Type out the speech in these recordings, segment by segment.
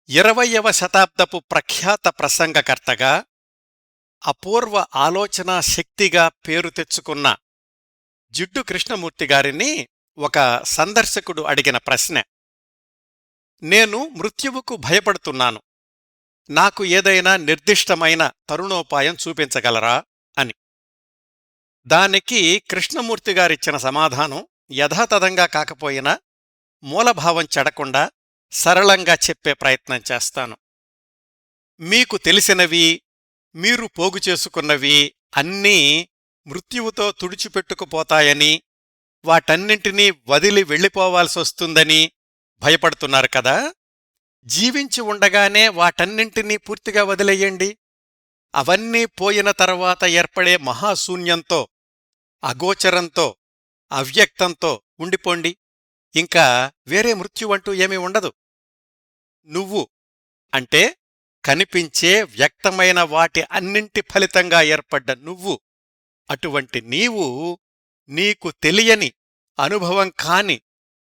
20వ శతాబ్దపు ప్రఖ్యాత ప్రసంగకర్తగా, అపూర్వ ఆలోచనా శక్తిగా పేరు తెచ్చుకున్న జిడ్డు కృష్ణమూర్తిగారిని ఒక సందర్శకుడు అడిగిన ప్రశ్న: నేను మృత్యువుకు భయపడుతున్నాను, నాకు ఏదైనా నిర్దిష్టమైన తరుణోపాయం చూపించగలరా అని. దానికి కృష్ణమూర్తిగారిచ్చిన సమాధానం యథాతథంగా కాకపోయినా మూలభావం చెడకుండా సరళంగా చెప్పే ప్రయత్నం చేస్తాను. మీకు తెలిసినవి, మీరు పోగుచేసుకున్నవి అన్నీ మృత్యువుతో తుడిచిపెట్టుకుపోతాయని, వాటన్నింటినీ వదిలి వెళ్ళిపోవాల్సొస్తుందని భయపడుతున్నారు కదా. జీవించి ఉండగానే వాటన్నింటినీ పూర్తిగా వదిలేయండి. అవన్నీ పోయిన తర్వాత ఏర్పడే మహాశూన్యంతో, అగోచరంతో, అవ్యక్తంతో ఉండిపోండి. ఇంకా వేరే మృత్యువంటూ ఏమీ ఉండదు. నువ్వు అంటే కనిపించే వ్యక్తమైన వాటి అన్నింటి ఫలితంగా ఏర్పడ్డ నువ్వు, అటువంటి నీవు నీకు తెలియని, అనుభవం కాని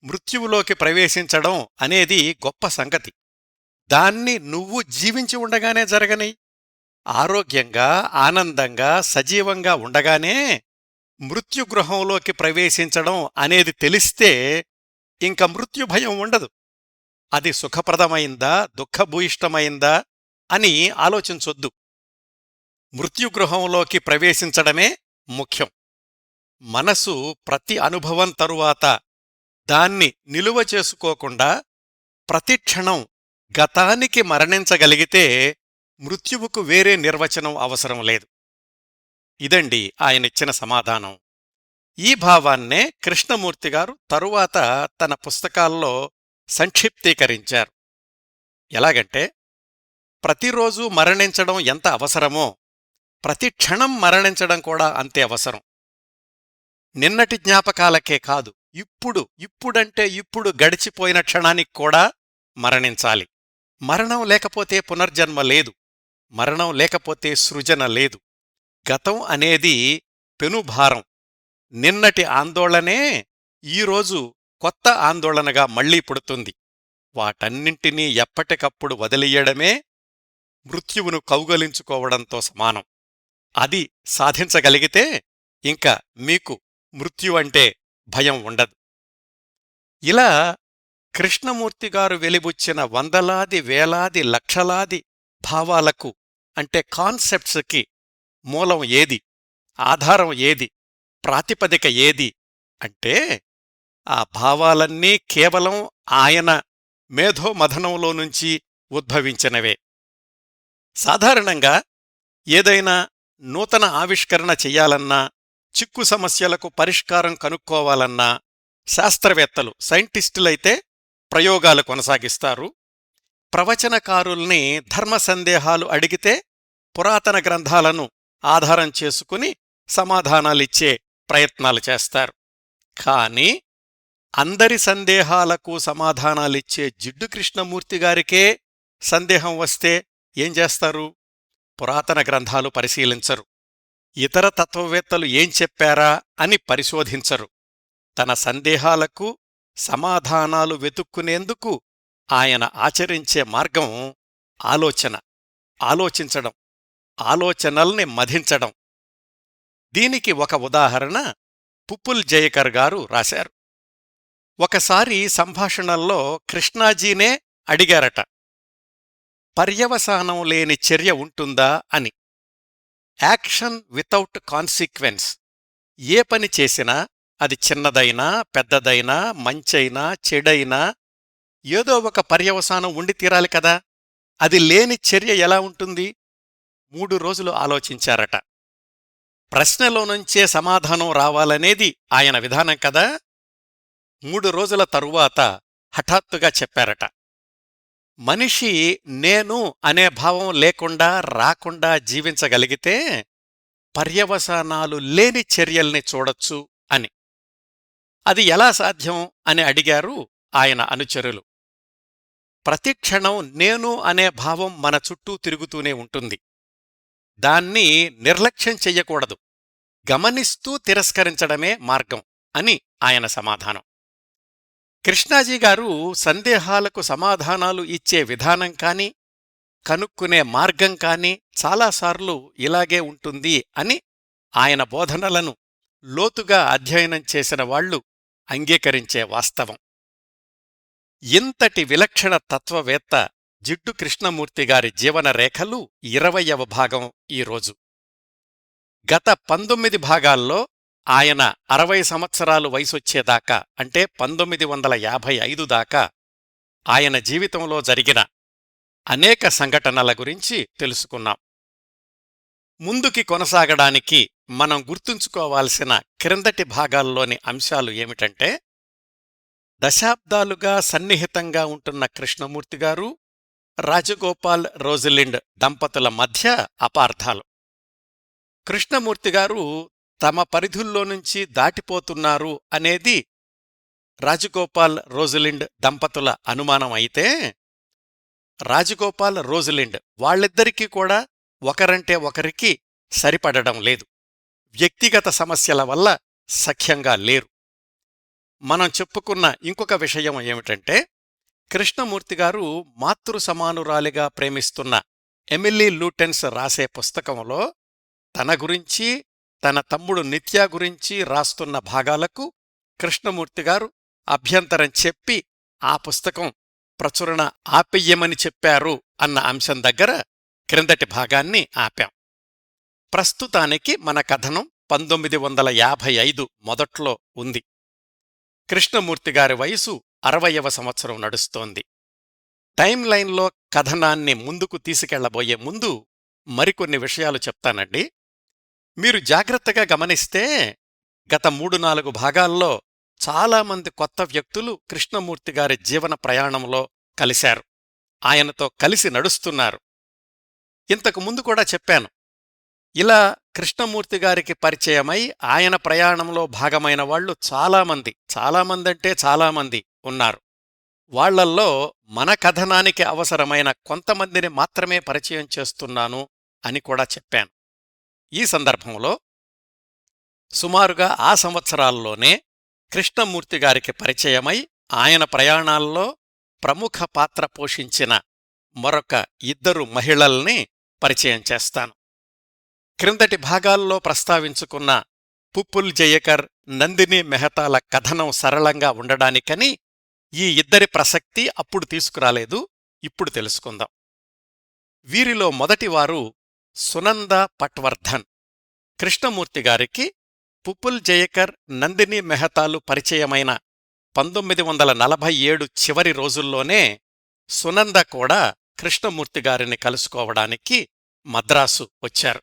మృత్యువులోకి ప్రవేశించడం అనేది గొప్ప సంగతి. దాన్ని నువ్వు జీవించి ఉండగానే జరగని, ఆరోగ్యంగా, ఆనందంగా, సజీవంగా ఉండగానే మృత్యుగృహంలోకి ప్రవేశించడం అనేది తెలిస్తే ఇంక మృత్యుభయం ఉండదు. అది సుఖప్రదమైందా, దుఃఖభూయిష్టమైందా అని ఆలోచించొద్దు. మృత్యుగృహంలోకి ప్రవేశించడమే ముఖ్యం. మనసు ప్రతి అనుభవం తరువాత దాన్ని నిలువ చేసుకోకుండా ప్రతిక్షణం గతానికి మరణించగలిగితే మృత్యువుకు వేరే నిర్వచనం అవసరం లేదు. ఇదండి ఆయనిచ్చిన సమాధానం. ఈ భావాన్నే కృష్ణమూర్తిగారు తరువాత తన పుస్తకాల్లో సంక్షిప్తీకరించారు. ఎలాగంటే, ప్రతిరోజూ మరణించడం ఎంత అవసరమో ప్రతి క్షణం మరణించడం కూడా అంతే అవసరం. నిన్నటి జ్ఞాపకాలకే కాదు, ఇప్పుడంటే ఇప్పుడు గడిచిపోయిన క్షణానికి కూడా మరణించాలి. మరణం లేకపోతే పునర్జన్మ లేదు, మరణం లేకపోతే సృజన లేదు. గతం అనేది పెనుభారం. నిన్నటి ఆందోళనే ఈరోజు కొత్త ఆందోళనగా మళ్లీ పుడుతుంది. వాటన్నింటినీ ఎప్పటికప్పుడు వదిలియడమే మృత్యువును కౌగలించుకోవడంతో సమానం. అది సాధించగలిగితే ఇంక మీకు మృత్యువంటే భయం ఉండదు. ఇలా కృష్ణమూర్తిగారు వెలిబుచ్చిన వందలాది, వేలాది, లక్షలాది భావాలకు, అంటే కాన్సెప్ట్స్కి మూలం ఏది, ఆధారం ఏది, ప్రాతిపదిక ఏది అంటే ఆ భావాలన్నీ కేవలం ఆయన మేధోమథనంలోనుంచి ఉద్భవించినవే. సాధారణంగా ఏదైనా నూతన ఆవిష్కరణ చెయ్యాలన్నా, చిక్కు సమస్యలకు పరిష్కారం కనుక్కోవాలన్నా శాస్త్రవేత్తలు, సైంటిస్టులైతే ప్రయోగాలు కొనసాగిస్తారు. ప్రవచనకారుల్ని ధర్మ సందేహాలు అడిగితే పురాతన గ్రంథాలను ఆధారం చేసుకుని సమాధానాలిచ్చే ప్రయత్నాలు చేస్తారు. కాని అందరి సందేహాలకు సమాధానాలిచ్చే జిడ్డు కృష్ణమూర్తిగారికే సందేహం వస్తే ఏం చేస్తారు? పురాతన గ్రంథాలు పరిశీలించరు. ఇతర తత్వవేత్తలు ఏం చెప్పారా అని పరిశోధించరు. తన సందేహాలకు సమాధానాలు వెతుక్కునేందుకు ఆయన ఆచరించే మార్గం ఆలోచన, ఆలోచించడం, ఆలోచనల్ని మధించడం. దీనికి ఒక ఉదాహరణ పుప్పుల్ జయకర్ గారు రాశారు. ఒకసారి సంభాషణల్లో కృష్ణాజీనే అడిగారట, పర్యవసానం లేని చర్య ఉంటుందా అని. Action without consequence. ఏ పని చేసినా, అది చిన్నదైనా, పెద్దదైనా, మంచైనా, చెడైనా, ఏదో ఒక పర్యవసానం ఉండి తీరాలి కదా. అది లేని చర్య ఎలా ఉంటుంది? 3 రోజులు ఆలోచించారట. ప్రశ్నలోనుంచే సమాధానం రావాలనేది ఆయన విధానం కదా. 3 రోజుల తరువాత హఠాత్తుగా చెప్పారట, మనిషి నేను అనే భావం లేకుండా, రాకుండా జీవించగలిగితే పర్యవసానాలు లేని చర్యల్ని చూడొచ్చు అని. అది ఎలా సాధ్యం అని అడిగారు ఆయన అనుచరులు. ప్రతిక్షణం నేను అనే భావం మన చుట్టూ తిరుగుతూనే ఉంటుంది. దాన్ని నిర్లక్ష్యం చెయ్యకూడదు, గమనిస్తూ తిరస్కరించడమే మార్గం అని ఆయన సమాధానం. కృష్ణాజీ గారు సందేహాలకు సమాధానాలు ఇచ్చే విధానం కాని, కనుక్కునే మార్గం కాని చాలాసార్లు ఇలాగే ఉంటుంది అని ఆయన బోధనలను లోతుగా అధ్యయనం చేసిన వాళ్లు అంగీకరించే వాస్తవం. ఇంతటి విలక్షణ తత్వవేత్త జిడ్డు కృష్ణమూర్తిగారి జీవనరేఖలు 20వ భాగం ఈరోజు. గత 19 భాగాల్లో ఆయన 60 సంవత్సరాలు వయసొచ్చేదాకా, అంటే 1955 దాకా ఆయన జీవితంలో జరిగిన అనేక సంఘటనల గురించి తెలుసుకున్నాం. ముందుకి కొనసాగడానికి మనం గుర్తుంచుకోవాల్సిన క్రిందటి భాగాల్లోని అంశాలు ఏమిటంటే, దశాబ్దాలుగా సన్నిహితంగా ఉంటున్న కృష్ణమూర్తిగారు, రాజగోపాల్ రోజలిండ్ దంపతుల మధ్య అపార్థాలు. కృష్ణమూర్తిగారు తమ పరిధుల్లోనుంచి దాటిపోతున్నారు అనేది రాజగోపాల్ రోజలిండ్ దంపతుల అనుమానం అయితే, రాజగోపాల్ రోజలిండ్ వాళ్ళిద్దరికీ కూడా ఒకరంటే ఒకరికి సరిపడడం లేదు. వ్యక్తిగత సమస్యల వల్ల సఖ్యంగా లేరు. మనం చెప్పుకున్న ఇంకొక విషయం ఏమిటంటే, కృష్ణమూర్తిగారు మాతృ సమానురాలిగా ప్రేమిస్తున్న ఎమిలీ లూటెన్స్ రాసే పుస్తకంలో తన గురించి, తన తమ్ముడు నిత్యా గురించి రాస్తున్న భాగాలకు కృష్ణమూర్తిగారు అభ్యంతరం చెప్పి ఆ పుస్తకం ప్రచురణ ఆపెయ్యమని చెప్పారు అన్న అంశం దగ్గర క్రిందటి భాగాన్ని ఆపాం. ప్రస్తుతానికి మన కథనం 1955 మొదట్లో ఉంది. కృష్ణమూర్తిగారి వయసు 60వ సంవత్సరం నడుస్తోంది. టైమ్ లైన్లో కథనాన్ని ముందుకు తీసుకెళ్లబోయే ముందు మరికొన్ని విషయాలు చెప్తానండి. మీరు జాగ్రత్తగా గమనిస్తే గత 3-4 భాగాల్లో చాలామంది కొత్త వ్యక్తులు కృష్ణమూర్తిగారి జీవన ప్రయాణంలో కలిశారు, ఆయనతో కలిసి నడుస్తున్నారు. ఇంతకు ముందు కూడా చెప్పాను, ఇలా కృష్ణమూర్తిగారికి పరిచయమై ఆయన ప్రయాణంలో భాగమైన వాళ్లు చాలామందంటే చాలామంది ఉన్నారు. వాళ్లల్లో మన కథనానికి అవసరమైన కొంతమందిని మాత్రమే పరిచయం చేస్తున్నాను అని కూడా చెప్పాను. ఈ సందర్భంలో సుమారుగా ఆ సంవత్సరాల్లోనే కృష్ణమూర్తిగారికి పరిచయమై ఆయన ప్రయాణాల్లో ప్రముఖ పాత్ర పోషించిన మరొక 2 మహిళల్ని పరిచయం చేస్తాను. క్రిందటి భాగాల్లో ప్రస్తావించుకున్న పుప్పుల్ జయకర్, నందిని మెహతాల కథనం సరళంగా ఉండడానికని ఈ 2 ప్రసక్తి అప్పుడు తీసుకురాలేదు, ఇప్పుడు తెలుసుకుందాం. వీరిలో మొదటివారు సునంద పట్వర్ధన్. కృష్ణమూర్తిగారికి పుప్పుల్ జయకర్, నందిని మెహతాలు పరిచయమైన 1947 చివరి రోజుల్లోనే సునంద కూడా కృష్ణమూర్తిగారిని కలుసుకోవడానికి మద్రాసు వచ్చారు.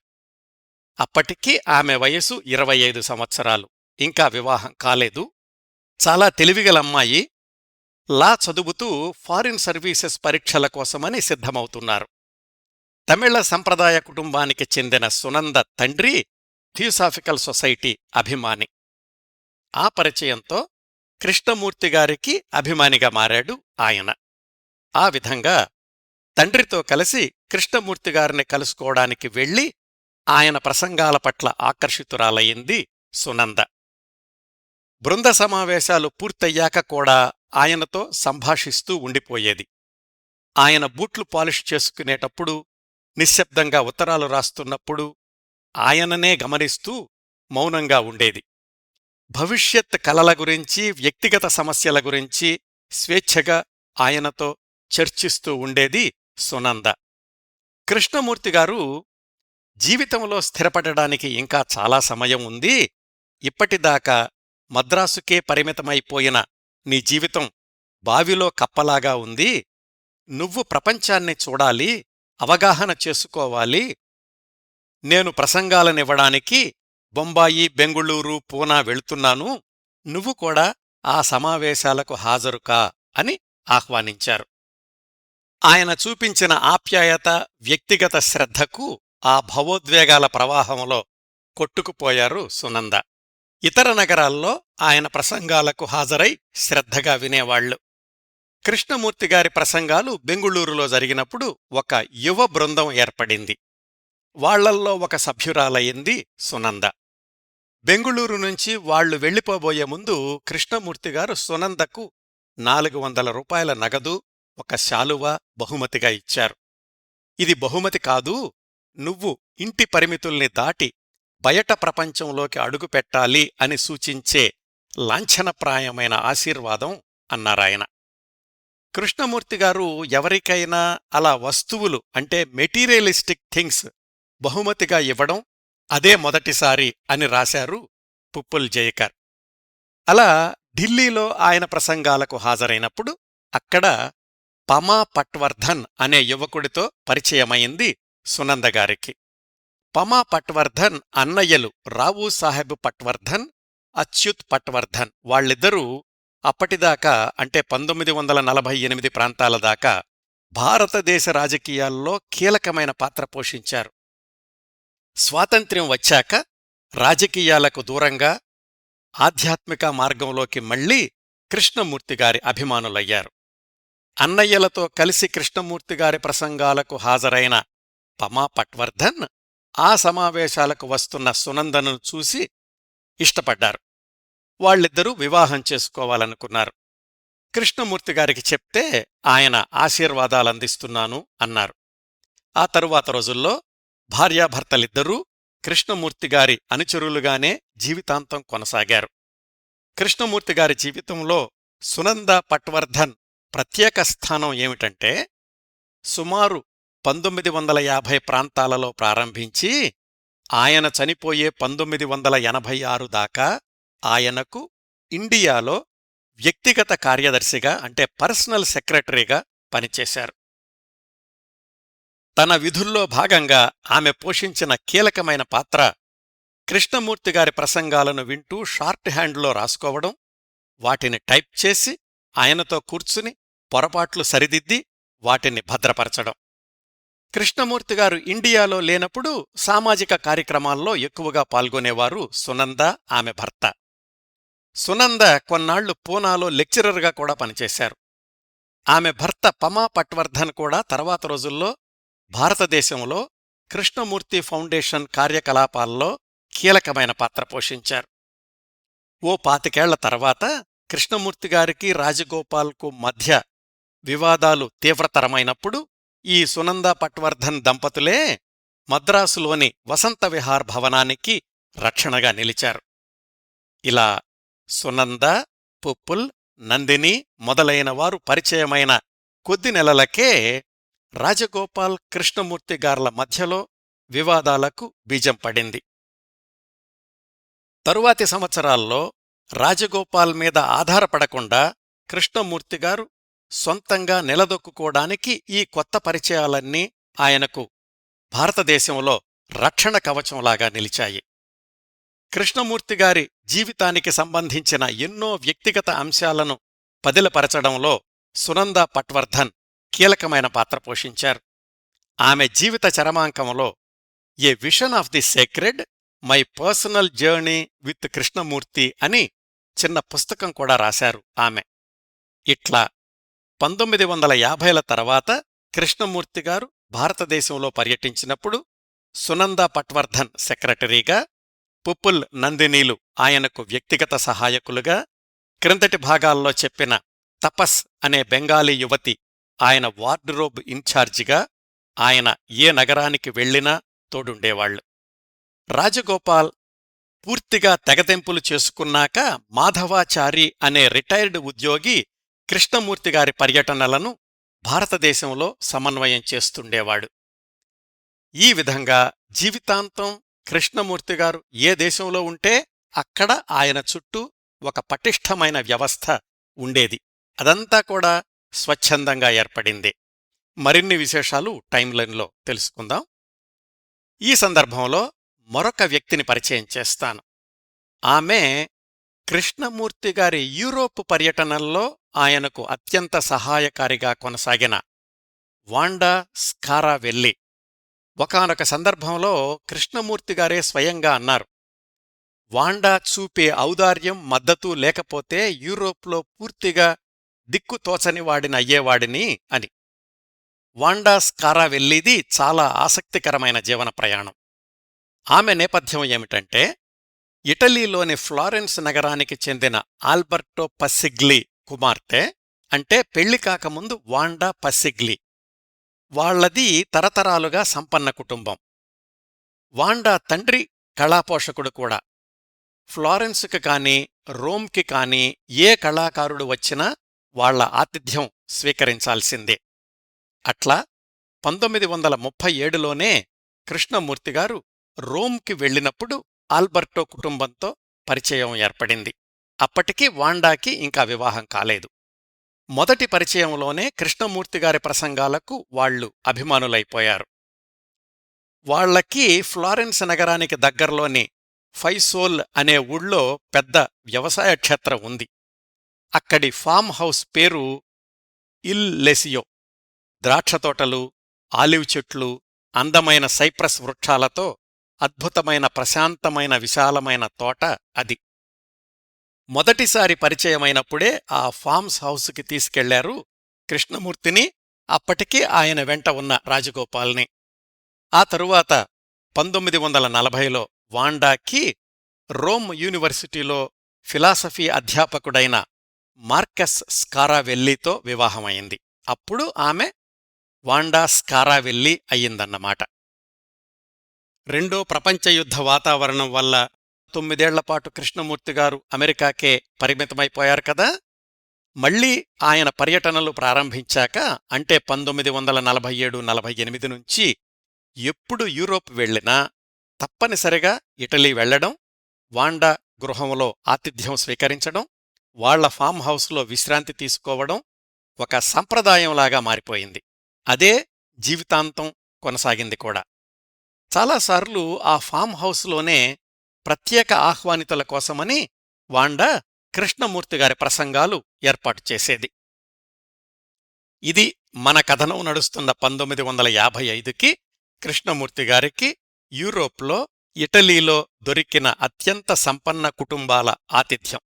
అప్పటికి ఆమె వయసు 25 సంవత్సరాలు, ఇంకా వివాహం కాలేదు. చాలా తెలివిగలమ్మాయి. లా చదువుతూ ఫారిన్ సర్వీసెస్ పరీక్షల కోసమని సిద్ధమవుతున్నారు. తమిళ సంప్రదాయ కుటుంబానికి చెందిన సునంద తండ్రి థియోసాఫికల్ సొసైటీ అభిమాని. ఆ పరిచయంతో కృష్ణమూర్తిగారికి అభిమానిగా మారాడు ఆయన. ఆ విధంగా తండ్రితో కలిసి కృష్ణమూర్తిగారిని కలుసుకోవడానికి వెళ్లి ఆయన ప్రసంగాల పట్ల ఆకర్షితురాలయ్యింది సునంద. బృంద సమావేశాలు పూర్తయ్యాక కూడా ఆయనతో సంభాషిస్తూ ఉండిపోయేది. ఆయన బూట్లు పాలిష్ చేసుకునేటప్పుడు, నిశ్శబ్దంగా ఉత్తరాలు రాస్తున్నప్పుడు ఆయననే గమనిస్తూ మౌనంగా ఉండేది. భవిష్యత్ కలల గురించి, వ్యక్తిగత సమస్యల గురించి స్వేచ్ఛగా ఆయనతో చర్చిస్తూ ఉండేది సునంద. కృష్ణమూర్తిగారు, జీవితంలో స్థిరపడడానికి ఇంకా చాలా సమయం ఉంది, ఇప్పటిదాకా మద్రాసుకే పరిమితమైపోయిన నీ జీవితం బావిలో కప్పలాగా ఉంది, నువ్వు ప్రపంచాన్ని చూడాలి, అవగాహన చేసుకోవాలి. నేను ప్రసంగాలనివ్వడానికి బొంబాయి, బెంగుళూరు, పూనా వెళ్తున్నాను, నువ్వు కూడా ఆ సమావేశాలకు హాజరుకా అని ఆహ్వానించారు. ఆయన చూపించిన ఆప్యాయత, వ్యక్తిగత శ్రద్ధకు ఆ భవోద్వేగాల ప్రవాహంలో కొట్టుకుపోయారు సునంద. ఇతర నగరాల్లో ఆయన ప్రసంగాలకు హాజరై శ్రద్ధగా వినేవాళ్లు. కృష్ణమూర్తిగారి ప్రసంగాలు బెంగుళూరులో జరిగినప్పుడు ఒక యువ బృందం ఏర్పడింది. వాళ్లల్లో ఒక సభ్యురాలయ్యింది సునంద. బెంగుళూరు నుంచి వాళ్లు వెళ్లిపోబోయే ముందు కృష్ణమూర్తిగారు సునందకు రూపాయల నగదు, ఒక శాలువ బహుమతిగా ఇచ్చారు. ఇది బహుమతి కాదు, నువ్వు ఇంటి పరిమితుల్ని దాటి బయట ప్రపంచంలోకి అడుగుపెట్టాలి అని సూచించే లాంఛనప్రాయమైన ఆశీర్వాదం అన్నారాయన. కృష్ణమూర్తిగారు ఎవరికైనా అలా వస్తువులు అంటే మెటీరియలిస్టిక్ థింగ్స్ బహుమతిగా ఇవ్వడం అదే మొదటిసారి అని రాశారు పుప్పుల్ జయకర్. అలా ఢిల్లీలో ఆయన ప్రసంగాలకు హాజరైనప్పుడు అక్కడ పమా పట్వర్ధన్ అనే యువకుడితో పరిచయమైంది సునందగారికి. పమా పట్వర్ధన్ అన్నయ్యలు రావు సాహెబ్ పట్వర్ధన్, అచ్యుత్ పట్వర్ధన్. వాళ్ళిద్దరూ అప్పటిదాకా అంటే 1948 ప్రాంతాల దాకా భారతదేశ రాజకీయాల్లో కీలకమైన పాత్ర పోషించారు. స్వాతంత్ర్యం వచ్చాక రాజకీయాలకు దూరంగా ఆధ్యాత్మిక మార్గంలోకి మళ్లీ కృష్ణమూర్తిగారి అభిమానులయ్యారు. అన్నయ్యలతో కలిసి కృష్ణమూర్తిగారి ప్రసంగాలకు హాజరైన పమా పట్వర్ధన్ ఆ సమావేశాలకు వస్తున్న సునందను చూసి ఇష్టపడ్డారు. వాళ్ళిద్దరూ వివాహం చేసుకోవాలనుకున్నారు. కృష్ణమూర్తిగారికి చెప్తే ఆయన ఆశీర్వాదాలందిస్తున్నాను అన్నారు. ఆ తరువాత రోజుల్లో భార్యాభర్తలిద్దరూ కృష్ణమూర్తిగారి అనుచరులుగానే జీవితాంతం కొనసాగారు. కృష్ణమూర్తిగారి జీవితంలో సునంద పట్వర్ధన్ ప్రత్యేక స్థానం ఏమిటంటే, సుమారు 1950 ప్రాంతాలలో ప్రారంభించి ఆయన చనిపోయే 1986 దాకా ఆయనకు ఇండియాలో వ్యక్తిగత కార్యదర్శిగా అంటే పర్సనల్ సెక్రటరీగా పనిచేశారు. తన విధుల్లో భాగంగా ఆమె పోషించిన కీలకమైన పాత్ర కృష్ణమూర్తిగారి ప్రసంగాలను వింటూ షార్ట్ హ్యాండ్లో రాసుకోవడం, వాటిని టైప్ చేసి ఆయనతో కూర్చుని పొరపాట్లు సరిదిద్ది వాటిని భద్రపరచడం. కృష్ణమూర్తిగారు ఇండియాలో లేనప్పుడు సామాజిక కార్యక్రమాల్లో ఎక్కువగా పాల్గొనేవారు సునంద, ఆమె భర్త. సునంద కొన్నాళ్లు పూనాలో లెక్చరర్గా కూడా పనిచేశారు. ఆమె భర్త పమా పట్వర్ధన్ కూడా తర్వాత రోజుల్లో భారతదేశంలో కృష్ణమూర్తి ఫౌండేషన్ కార్యకలాపాల్లో కీలకమైన పాత్ర పోషించారు. ఓ 25 తర్వాత కృష్ణమూర్తిగారికి రాజగోపాల్కు మధ్య వివాదాలు తీవ్రతరమైనప్పుడు ఈ సునంద పట్వర్ధన్ దంపతులే మద్రాసులోని వసంత విహార్ భవనానికి రక్షణగా నిలిచారు. ఇలా సునంద, పుప్పుల్, నందిని మొదలైనవారు పరిచయమైన కొద్ది నెలలకే రాజగోపాల్ కృష్ణమూర్తిగార్ల మధ్యలో వివాదాలకు బీజం పడింది. తరువాతి సంవత్సరాల్లో రాజగోపాల్ మీద ఆధారపడకుండా కృష్ణమూర్తిగారు సొంతంగా నిలదొక్కుకోడానికి ఈ కొత్త పరిచయాలన్నీ ఆయనకు భారతదేశంలో రక్షణ కవచంలాగా నిలిచాయి. కృష్ణమూర్తిగారి జీవితానికి సంబంధించిన ఎన్నో వ్యక్తిగత అంశాలను పదిలపరచడంలో సునంద పట్వర్ధన్ కీలకమైన పాత్ర పోషించారు. ఆమె జీవిత చరమాంకంలో a vision of the sacred, my personal journey with Krishnamurti అని చిన్న పుస్తకం కూడా రాశారు ఆమె. ఇట్లా 1950ల తర్వాత కృష్ణమూర్తిగారు భారతదేశంలో పర్యటించినప్పుడు సునంద పట్వర్ధన్ సెక్రటరీగా, పుప్పుల్, నందినీలు ఆయనకు వ్యక్తిగత సహాయకులుగా, క్రిందటి భాగాల్లో చెప్పిన తపస్ అనే బెంగాలీ యువతి ఆయన వార్డ్రోబ్ ఇన్ఛార్జిగా ఆయన ఏ నగరానికి వెళ్లినా తోడుండేవాళ్లు. రాజగోపాల్ పూర్తిగా తెగతెంపులు చేసుకున్నాక మాధవాచారి అనే రిటైర్డ్ ఉద్యోగి కృష్ణమూర్తిగారి పర్యటనలను భారతదేశంలో సమన్వయం చేస్తుండేవాడు. ఈ విధంగా జీవితాంతం కృష్ణమూర్తిగారు ఏ దేశంలో ఉంటే అక్కడ ఆయన చుట్టూ ఒక పటిష్టమైన వ్యవస్థ ఉండేది. అదంతా కూడా స్వచ్ఛందంగా ఏర్పడింది. మరిన్ని విశేషాలు టైమ్లైన్లో తెలుసుకుందాం. ఈ సందర్భంలో మరొక వ్యక్తిని పరిచయం చేస్తాను. ఆమె కృష్ణమూర్తిగారి యూరోప్ పర్యటనల్లో ఆయనకు అత్యంత సహాయకారిగా కొనసాగిన వాండా స్కారావెల్లి. ఒకానొక సందర్భంలో కృష్ణమూర్తిగారే స్వయంగా అన్నారు, వాండా చూపే ఔదార్యం, మద్దతు లేకపోతే యూరోప్లో పూర్తిగా దిక్కుతోచనివాడినయ్యేవాడిని అని. వాండా స్కారావెల్లిది చాలా ఆసక్తికరమైన జీవన ప్రయాణం. ఆమె నేపథ్యం ఏమిటంటే, ఇటలీలోని ఫ్లారెన్స్ నగరానికి చెందిన ఆల్బర్టో పస్సిగ్లీ కుమార్తె అంటే పెళ్లి కాకముందు వాండా పసిగ్లి. వాళ్లది తరతరాలుగా సంపన్న కుటుంబం. వాండా తండ్రి కళాపోషకుడు కూడా. ఫ్లారెన్స్కి కాని రోమ్కి కాని ఏ కళాకారుడు వచ్చినా వాళ్ల ఆతిథ్యం స్వీకరించాల్సిందే. అట్లా 1937లోనే కృష్ణమూర్తిగారు రోమ్కి వెళ్ళినప్పుడు ఆల్బర్టో కుటుంబంతో పరిచయం ఏర్పడింది. అప్పటికి వాండాకి ఇంకా వివాహం కాలేదు. మొదటి పరిచయంలోనే కృష్ణమూర్తిగారి ప్రసంగాలకు వాళ్లు అభిమానులైపోయారు. వాళ్లకి ఫ్లారెన్స్ నగరానికి దగ్గర్లోని ఫైసోల్ అనే ఊళ్ళో పెద్ద వ్యవసాయ క్షేత్రం ఉంది. అక్కడి ఫామ్ హౌస్ పేరు ఇల్ లెసియో. ద్రాక్షతోటలు, ఆలివ్ చెట్లు, అందమైన సైప్రస్ వృక్షాలతో అద్భుతమైన ప్రశాంతమైన విశాలమైన తోట అది. మొదటిసారి పరిచయమైనప్పుడే ఆ ఫామ్స్ హౌస్కి తీసుకెళ్లారు కృష్ణమూర్తిని, అప్పటికీ ఆయన వెంట ఉన్న రాజగోపాల్ని. ఆ తరువాత 1940లో వాండాకి రోమ్ యూనివర్సిటీలో ఫిలాసఫీ అధ్యాపకుడైన మార్కస్ స్కారావెల్లీతో వివాహమైంది. అప్పుడు ఆమె వాండా స్కారావెల్లి అయ్యిందన్నమాట. రెండో ప్రపంచయుద్ధ వాతావరణం వల్ల 9ఏళ్లపాటు కృష్ణమూర్తిగారు అమెరికాకే పరిమితమైపోయారు కదా. మళ్లీ ఆయన పర్యటనలు ప్రారంభించాక, అంటే 1947-48 నుంచి ఎప్పుడు యూరోప్ వెళ్లినా తప్పనిసరిగా ఇటలీ వెళ్లడం, వాండా గృహంలో ఆతిథ్యం స్వీకరించడం, వాళ్ల ఫామ్ హౌస్లో విశ్రాంతి తీసుకోవడం ఒక సంప్రదాయంలాగా మారిపోయింది. అదే జీవితాంతం కొనసాగింది కూడా. చాలాసార్లు ఆ ఫామ్ హౌస్లోనే ప్రత్యేక ఆహ్వానితుల కోసమని వాండా కృష్ణమూర్తిగారి ప్రసంగాలు ఏర్పాటు చేసేది. ఇది మన కథనం నడుస్తున్న 1955కి కృష్ణమూర్తిగారికి యూరోప్లో ఇటలీలో దొరికిన అత్యంత సంపన్న కుటుంబాల ఆతిథ్యం.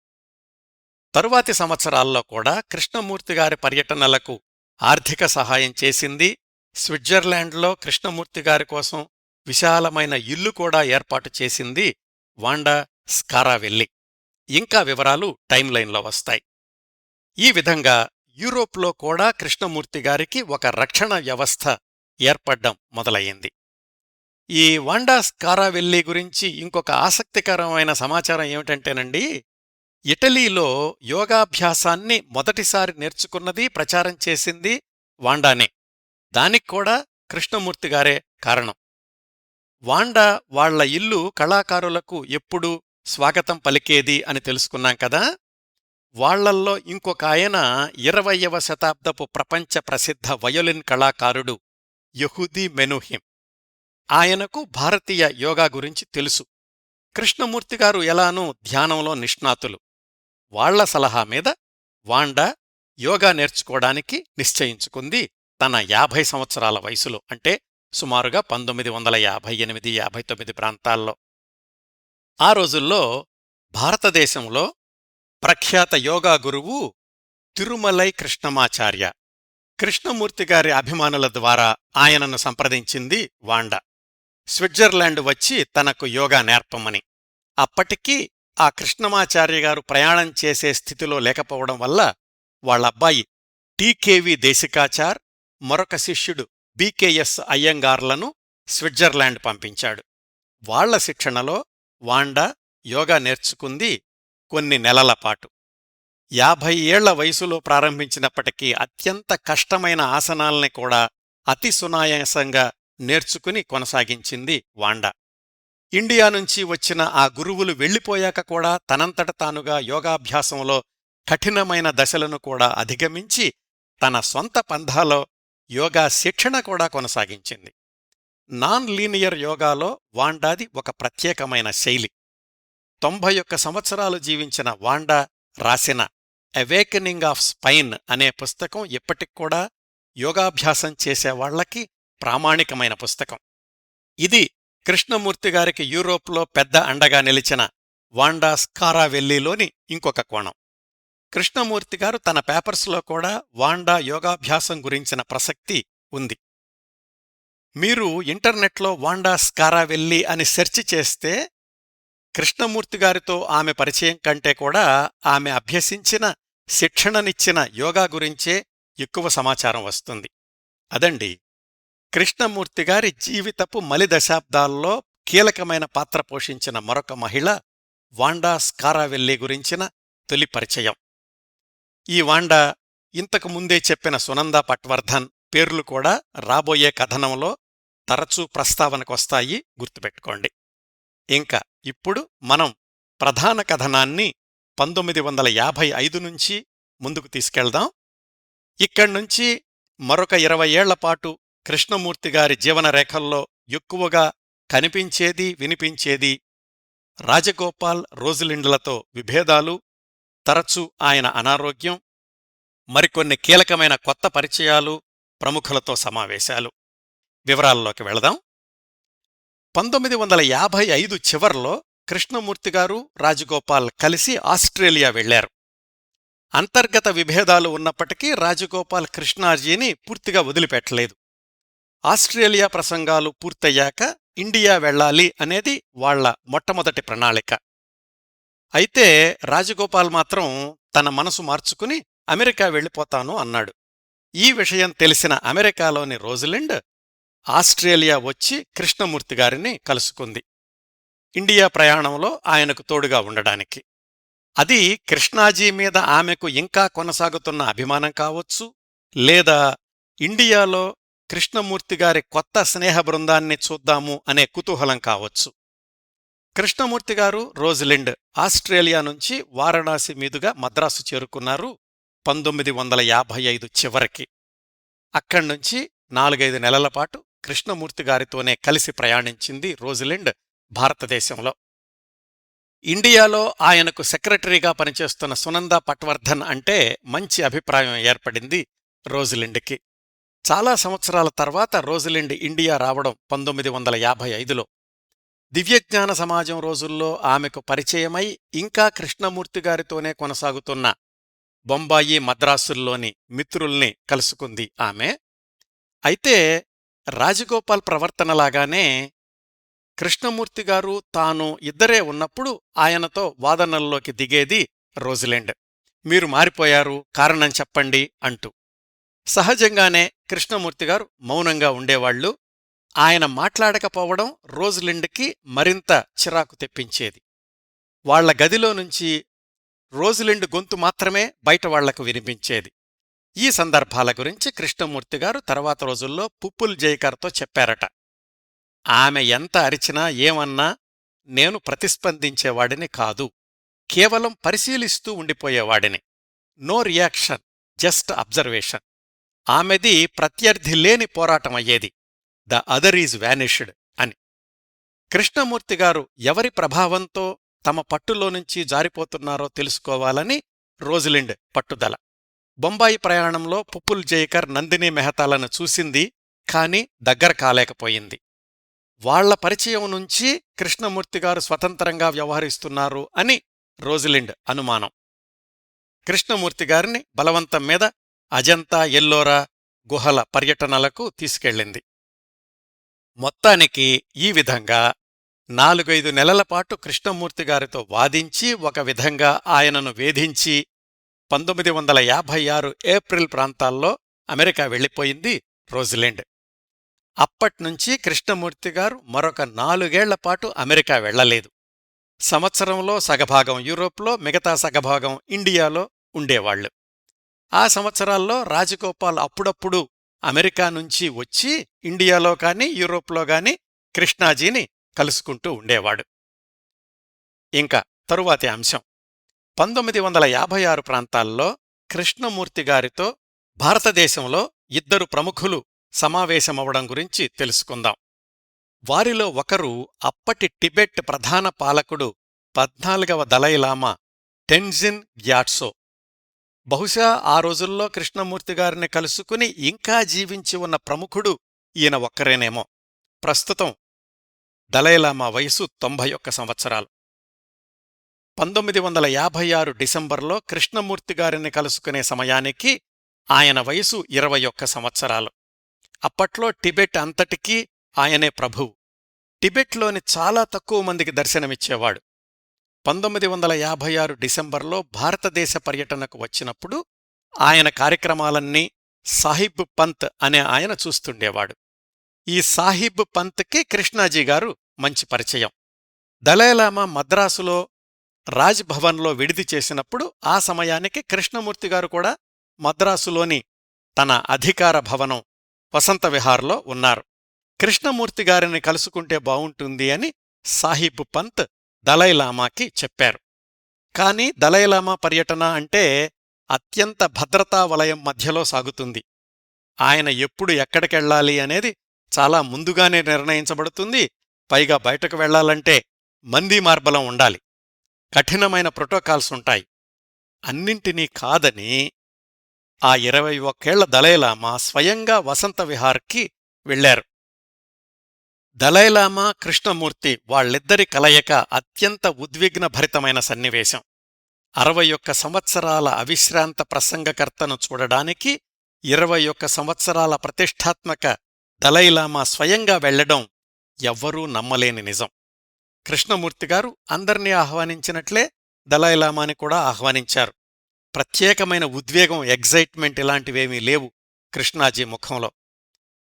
తరువాతి సంవత్సరాల్లో కూడా కృష్ణమూర్తిగారి పర్యటనలకు ఆర్థిక సహాయం చేసింది. స్విట్జర్లాండ్లో కృష్ణమూర్తిగారి కోసం విశాలమైన ఇల్లు కూడా ఏర్పాటు చేసింది వాండా స్కారావెల్లి. ఇంకా వివరాలు టైంలైన్లో వస్తాయి. ఈ విధంగా యూరోప్లో కూడా కృష్ణమూర్తిగారికి ఒక రక్షణ వ్యవస్థ ఏర్పడ్డం మొదలయ్యింది. ఈ వాండా స్కారావెల్లి గురించి ఇంకొక ఆసక్తికరమైన సమాచారం ఏమిటంటేనండి, ఇటలీలో యోగాభ్యాసాన్ని మొదటిసారి నేర్చుకున్నది, ప్రచారం చేసింది వాండానే. దానిక్కూడా కృష్ణమూర్తిగారే కారణం. వాండా వాళ్ల ఇల్లు కళాకారులకు ఎప్పుడూ స్వాగతం పలికేది అని తెలుసుకున్నాం కదా. వాళ్లల్లో ఇంకొక ఆయన 20వ శతాబ్దపు ప్రపంచ ప్రసిద్ధ వయోలిన్ కళాకారుడు యెహూదీ మెనూహిం. ఆయనకు భారతీయ యోగా గురించి తెలుసు. కృష్ణమూర్తిగారు ఎలానూ ధ్యానంలో నిష్ణాతులు. వాళ్ల సలహా మీద వాండా యోగా నేర్చుకోవడానికి నిశ్చయించుకుంది తన 50 సంవత్సరాల వయసులో, అంటే సుమారుగా 1958-59 ప్రాంతాల్లో. ఆ రోజుల్లో భారతదేశంలో ప్రఖ్యాత యోగా గురువు తిరుమలై కృష్ణమాచార్య. కృష్ణమూర్తిగారి అభిమానుల ద్వారా ఆయనను సంప్రదించింది వాండా, స్విట్జర్లాండ్ వచ్చి తనకు యోగా నేర్పమని. అప్పటికీ ఆ కృష్ణమాచార్యగారు ప్రయాణం చేసే స్థితిలో లేకపోవడం వల్ల వాళ్ళబ్బాయి టీకేవి దేశికాచార్, మరొక శిష్యుడు బీకేఎస్ అయ్యంగార్లను స్విట్జర్లాండ్ పంపించాడు. వాళ్ల శిక్షణలో వాండా యోగా నేర్చుకుంది కొన్ని నెలలపాటు. 50 ఏళ్ల వయసులో ప్రారంభించినప్పటికీ అత్యంత కష్టమైన ఆసనాల్ని కూడా అతి సునాయాసంగా నేర్చుకుని కొనసాగించింది వాండా. ఇండియా నుంచి వచ్చిన ఆ గురువులు వెళ్లిపోయాక కూడా తనంతట తానుగా యోగాభ్యాసంలో కఠినమైన దశలను కూడా అధిగమించి తన సొంత పంథాలో యోగా శిక్షణ కూడా కొనసాగించింది. నాన్ లీనియర్ యోగాలో వాండాది ఒక ప్రత్యేకమైన శైలి. 91 సంవత్సరాలు జీవించిన వాండా రాసిన అవేకెనింగ్ ఆఫ్ స్పైన్ అనే పుస్తకం ఇప్పటిక్కూడా యోగాభ్యాసం చేసేవాళ్లకి ప్రామాణికమైన పుస్తకం. ఇది కృష్ణమూర్తిగారికి యూరోప్లో పెద్ద అండగా నిలిచిన వాండా స్కారావెల్లిలోని ఇంకొక కోణం. కృష్ణమూర్తిగారు తన పేపర్స్లో కూడా వాండా యోగాభ్యాసం గురించిన ప్రసక్తి ఉంది. మీరు ఇంటర్నెట్లో వాండా స్కారావెల్లి అని సెర్చ్ చేస్తే కృష్ణమూర్తిగారితో ఆమె పరిచయం కంటే కూడా ఆమె అభ్యసించిన శిక్షణనిచ్చిన యోగా గురించే ఎక్కువ సమాచారం వస్తుంది. అదండి కృష్ణమూర్తిగారి జీవితపు మలి దశాబ్దాల్లో కీలకమైన పాత్ర పోషించిన మరొక మహిళ వాండా స్కారావెల్లి గురించిన తొలి పరిచయం. ఈ వాండా ఇంతకు ముందే చెప్పిన సునందా పట్వర్ధన్ పేర్లు కూడా రాబోయే కథనంలో తరచూ ప్రస్తావనకొస్తాయి, గుర్తుపెట్టుకోండి. ఇంకా ఇప్పుడు మనం ప్రధాన కథనాన్ని 1955 నుంచి ముందుకు తీసుకెళ్దాం. ఇక్కడ్నుంచి మరొక 20 ఏళ్లపాటు కృష్ణమూర్తిగారి జీవనరేఖల్లో ఎక్కువగా కనిపించేది, వినిపించేది రాజగోపాల్, రోజలిండ్లతో విభేదాలు, తరచూ ఆయన అనారోగ్యం, మరికొన్ని కీలకమైన కొత్త పరిచయాలు, ప్రముఖులతో సమావేశాలు. వివరాల్లోకి వెళదాం. 1955 చివర్లో కృష్ణమూర్తిగారు, రాజగోపాల్ కలిసి ఆస్ట్రేలియా వెళ్లారు. అంతర్గత విభేదాలు ఉన్నప్పటికీ రాజగోపాల్ కృష్ణాజీని పూర్తిగా వదిలిపెట్టలేదు. ఆస్ట్రేలియా ప్రసంగాలు పూర్తయ్యాక ఇండియా వెళ్లాలి అనేది వాళ్ల మొట్టమొదటి ప్రణాళిక. అయితే రాజగోపాల్ మాత్రం తన మనసు మార్చుకుని అమెరికా వెళ్ళిపోతాను అన్నాడు. ఈ విషయం తెలిసిన అమెరికాలోని రోజలిండ్ ఆస్ట్రేలియా వచ్చి కృష్ణమూర్తిగారిని కలుసుకుంది, ఇండియా ప్రయాణంలో ఆయనకు తోడుగా ఉండడానికి. అది కృష్ణాజీ మీద ఆమెకు ఇంకా కొనసాగుతున్న అభిమానం కావచ్చు, లేదా ఇండియాలో కృష్ణమూర్తిగారి కొత్త స్నేహ బృందాన్ని చూద్దాము అనే కుతూహలం కావచ్చు. కృష్ణమూర్తిగారు, రోజలిండ్ ఆస్ట్రేలియా నుంచి వారణాసి మీదుగా మద్రాసు చేరుకున్నారు 1955 చివరికి. అక్కడ్నుంచి 4-5 నెలలపాటు కృష్ణమూర్తిగారితోనే కలిసి ప్రయాణించింది రోజలిండ్ భారతదేశంలో. ఇండియాలో ఆయనకు సెక్రటరీగా పనిచేస్తున్న సునందా పట్వర్ధన్ అంటే మంచి అభిప్రాయం ఏర్పడింది రోజలిండ్కి. చాలా సంవత్సరాల తర్వాత రోజలిండ్ ఇండియా రావడం 1955లో. దివ్యజ్ఞాన సమాజం రోజుల్లో ఆమెకు పరిచయమై ఇంకా కృష్ణమూర్తిగారితోనే కొనసాగుతున్న బొంబాయి, మద్రాసుల్లోని మిత్రుల్ని కలుసుకుంది ఆమె. అయితే రాజగోపాల్ ప్రవర్తనలాగానే కృష్ణమూర్తిగారు, తాను ఇద్దరే ఉన్నప్పుడు ఆయనతో వాదనల్లోకి దిగేది రోజలిండ్. మీరు మారిపోయారు, కారణం చెప్పండి అంటూ. సహజంగానే కృష్ణమూర్తిగారు మౌనంగా ఉండేవాళ్లు. ఆయన మాట్లాడకపోవడం రోజలిండ్కి మరింత చిరాకు తెప్పించేది. వాళ్ల గదిలో నుంచి రోజలిండ్ గొంతు మాత్రమే బయట వాళ్లకు వినిపించేది. ఈ సందర్భాల గురించి కృష్ణమూర్తిగారు తర్వాత రోజుల్లో పుప్పుల్ జైకర్తో చెప్పారట. ఆమె ఎంత అరిచినా, ఏమన్నా నేను ప్రతిస్పందించేవాడిని కాదు, కేవలం పరిశీలిస్తూ ఉండిపోయేవాడిని. No reaction, just observation. ఆమెది ప్రత్యర్థి లేని పోరాటమయ్యేది. ద అదర్ ఈజ్ వ్యానిష్డ్ అని. కృష్ణమూర్తిగారు ఎవరి ప్రభావంతో తమ పట్టులోనుంచి జారిపోతున్నారో తెలుసుకోవాలని రోజలిండ్ పట్టుదల. బొంబాయి ప్రయాణంలో పుప్పుల్ జైకర్, నందినీ మెహతాలను చూసింది, కాని దగ్గర కాలేకపోయింది. వాళ్ల పరిచయం నుంచి కృష్ణమూర్తిగారు స్వతంత్రంగా వ్యవహరిస్తున్నారు అని రోజలిండ్ అనుమానం. కృష్ణమూర్తిగారిని బలవంతం మీద అజంతా, ఎల్లోరా గుహల పర్యటనలకు తీసుకెళ్ళింది. మొత్తానికి ఈ విధంగా 4-5 నెలలపాటు కృష్ణమూర్తిగారితో వాదించి, ఒక విధంగా ఆయనను వేధించి 1956 ఏప్రిల్ ప్రాంతాల్లో అమెరికా వెళ్ళిపోయింది రోజలిండ్. అప్పట్నుంచి కృష్ణమూర్తిగారు మరొక 4 ఏళ్లపాటు అమెరికా వెళ్లలేదు. సంవత్సరంలో సగభాగం యూరోప్లో, మిగతా సగభాగం ఇండియాలో ఉండేవాళ్లు. ఆ సంవత్సరాల్లో రాజగోపాల్ అప్పుడప్పుడు అమెరికా నుంచి వచ్చి ఇండియాలో కాని, యూరోప్లో గాని కృష్ణాజీని కలుసుకుంటూ ఉండేవాడు. ఇంకా తరువాతి అంశం, 1956 ప్రాంతాల్లో కృష్ణమూర్తిగారితో భారతదేశంలో 2 ప్రముఖులు సమావేశమవడం గురించి తెలుసుకుందాం. వారిలో ఒకరు అప్పటి టిబెట్ ప్రధాన పాలకుడు 14వ దలైలామా టెన్జిన్ గ్యాట్సో. బహుశా ఆ రోజుల్లో కృష్ణమూర్తిగారిని కలుసుకుని ఇంకా జీవించి ఉన్న ప్రముఖుడు ఈయన ఒక్కరేనేమో. ప్రస్తుతం దలైలామా వయసు 91 సంవత్సరాలు. 1956 డిసెంబర్లో కృష్ణమూర్తిగారిని కలుసుకునే సమయానికి ఆయన వయసు 21 సంవత్సరాలు. అప్పట్లో టిబెట్ అంతటికీ ఆయనే ప్రభువు. టిబెట్లోని చాలా తక్కువ మందికి దర్శనమిచ్చేవాడు. 1956 డిసెంబర్లో భారతదేశ పర్యటనకు వచ్చినప్పుడు ఆయన కార్యక్రమాలన్నీ సాహిబ్ పంత్ అనే ఆయన చూస్తుండేవాడు. ఈ సాహిబ్ పంత్కి కృష్ణాజీ గారు మంచి పరిచయం. దలైలామా మద్రాసులో రాజ్ భవన్లో విడిది చేసినప్పుడు ఆ సమయానికి కృష్ణమూర్తిగారు కూడా మద్రాసులోని తన అధికార భవనం వసంతవిహార్లో ఉన్నారు. కృష్ణమూర్తిగారిని కలుసుకుంటే బావుంటుంది అని సాహిబ్ పంత్ దలైలామాకి చెప్పారు. కాని దలైలామా పర్యటన అంటే అత్యంత భద్రతా వలయం మధ్యలో సాగుతుంది. ఆయన ఎప్పుడు ఎక్కడికెళ్లాలి అనేది చాలా ముందుగానే నిర్ణయించబడుతుంది. పైగా బయటకు వెళ్లాలంటే మందీ మార్బలం ఉండాలి. కఠినమైన ప్రోటోకాల్స్ ఉంటాయి. అన్నింటినీ కాదని ఆ 21 దలైలామా స్వయంగా వసంతవిహార్కి వెళ్లారు. దలైలామా కృష్ణమూర్తి వాళ్ళిద్దరి కలయిక అత్యంత ఉద్విగ్నభరితమైన సన్నివేశం. 61 సంవత్సరాల అవిశ్రాంత ప్రసంగకర్తను చూడడానికి 21 సంవత్సరాల ప్రతిష్టాత్మక దలైలామా స్వయంగా వెళ్లడం ఎవ్వరూ నమ్మలేని నిజం. కృష్ణమూర్తిగారు అందర్నీ ఆహ్వానించినట్లే దలైలామాని కూడా ఆహ్వానించారు. ప్రత్యేకమైన ఉద్వేగం, ఎగ్జైట్మెంట్ ఇలాంటివేమీ లేవు కృష్ణాజీ ముఖంలో.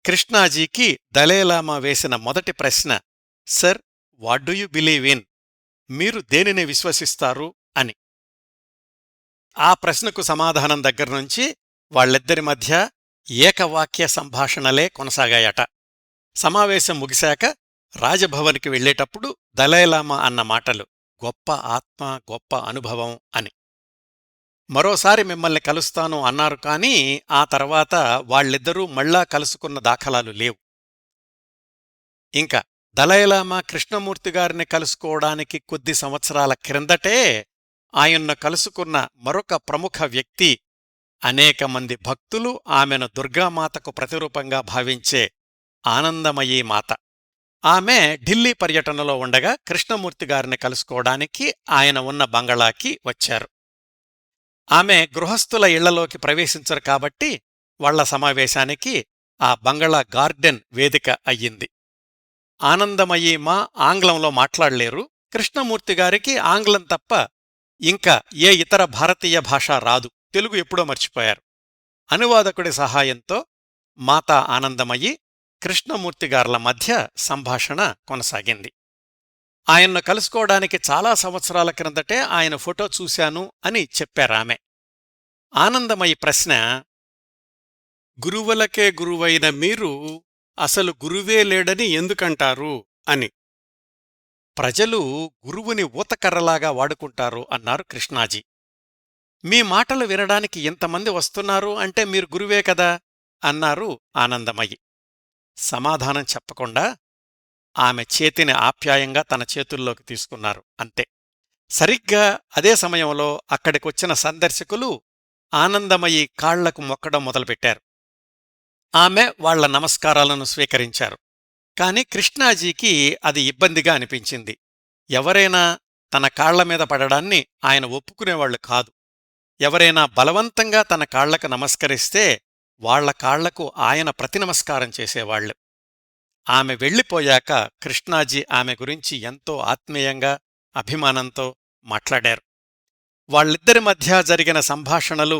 కృష్ణాజీకి దలైలామా వేసిన మొదటి ప్రశ్న, sir, what do you believe in? మీరు దేనిని విశ్వసిస్తారు అని. ఆ ప్రశ్నకు సమాధానం దగ్గర్నుంచి వాళ్ళిద్దరి మధ్య ఏకవాక్య సంభాషణలే కొనసాగాయట. సమావేశం ముగిశాక రాజభవన్కి వెళ్లేటప్పుడు దలైలామా అన్న మాటలు గొప్ప ఆత్మ, గొప్ప అనుభవం అని. మరోసారి మిమ్మల్ని కలుస్తాను అన్నారు, కానీ ఆ తర్వాత వాళ్ళిద్దరూ మళ్ళా కలుసుకున్న దాఖలాలు లేవు. ఇంకా దలైలామా కృష్ణమూర్తిగారిని కలుసుకోవడానికి కొద్ది సంవత్సరాల క్రిందటే ఆయన్ను కలుసుకున్న మరొక ప్రముఖ వ్యక్తి, అనేక మంది భక్తులు ఆమెను దుర్గామాతకు ప్రతిరూపంగా భావించే ఆనందమయీ మాత. ఆమె ఢిల్లీ పర్యటనలో ఉండగా కృష్ణమూర్తిగారిని కలుసుకోవడానికి ఆయన ఉన్న బంగళాకి వచ్చారు. ఆమె గృహస్థుల ఇళ్లలోకి ప్రవేశించరు కాబట్టి వాళ్ల సమావేశానికి ఆ బంగళా గార్డెన్ వేదిక అయ్యింది. ఆనందమయీ మా ఆంగ్లంలో మాట్లాడలేరు. కృష్ణమూర్తిగారికి ఆంగ్లం తప్ప ఇంకా ఏ ఇతర భారతీయ భాష రాదు. తెలుగు ఎప్పుడో మర్చిపోయారు. అనువాదకుడి సహాయంతో మాతా ఆనందమయీ కృష్ణమూర్తిగార్ల మధ్య సంభాషణ కొనసాగింది. ఆయన్ను కలుసుకోవడానికి చాలా సంవత్సరాల క్రిందటే ఆయన ఫోటో చూశాను అని చెప్పారామె. ఆనందమయి ప్రశ్న, గురువులకే గురువైన మీరు అసలు గురువే లేడని ఎందుకంటారు అని. ప్రజలు గురువుని ఊతకర్రలాగా వాడుకుంటారు అన్నారు కృష్ణాజీ. మీ మాటలు వినడానికి ఇంతమంది వస్తున్నారు అంటే మీరు గురువే కదా అన్నారు ఆనందమయి. సమాధానం చెప్పకుండా ఆమె చేతిని ఆప్యాయంగా తన చేతుల్లోకి తీసుకున్నారు, అంతే. సరిగ్గా అదే సమయంలో అక్కడికొచ్చిన సందర్శకులు ఆనందమయి కాళ్లకు మొక్కడం మొదలుపెట్టారు. ఆమె వాళ్ల నమస్కారాలను స్వీకరించారు. కాని కృష్ణాజీకి అది ఇబ్బందిగా అనిపించింది. ఎవరైనా తన కాళ్లమీద పడడాన్ని ఆయన ఒప్పుకునేవాళ్లు కాదు. ఎవరైనా బలవంతంగా తన కాళ్లకు నమస్కరిస్తే వాళ్ల కాళ్లకు ఆయన ప్రతినమస్కారం చేసేవాళ్లు. ఆమె వెళ్ళిపోయాక కృష్ణాజీ ఆమె గురించి ఎంతో ఆత్మీయంగా, అభిమానంతో మాట్లాడారు. వాళ్ళిద్దరి మధ్య జరిగిన సంభాషణలు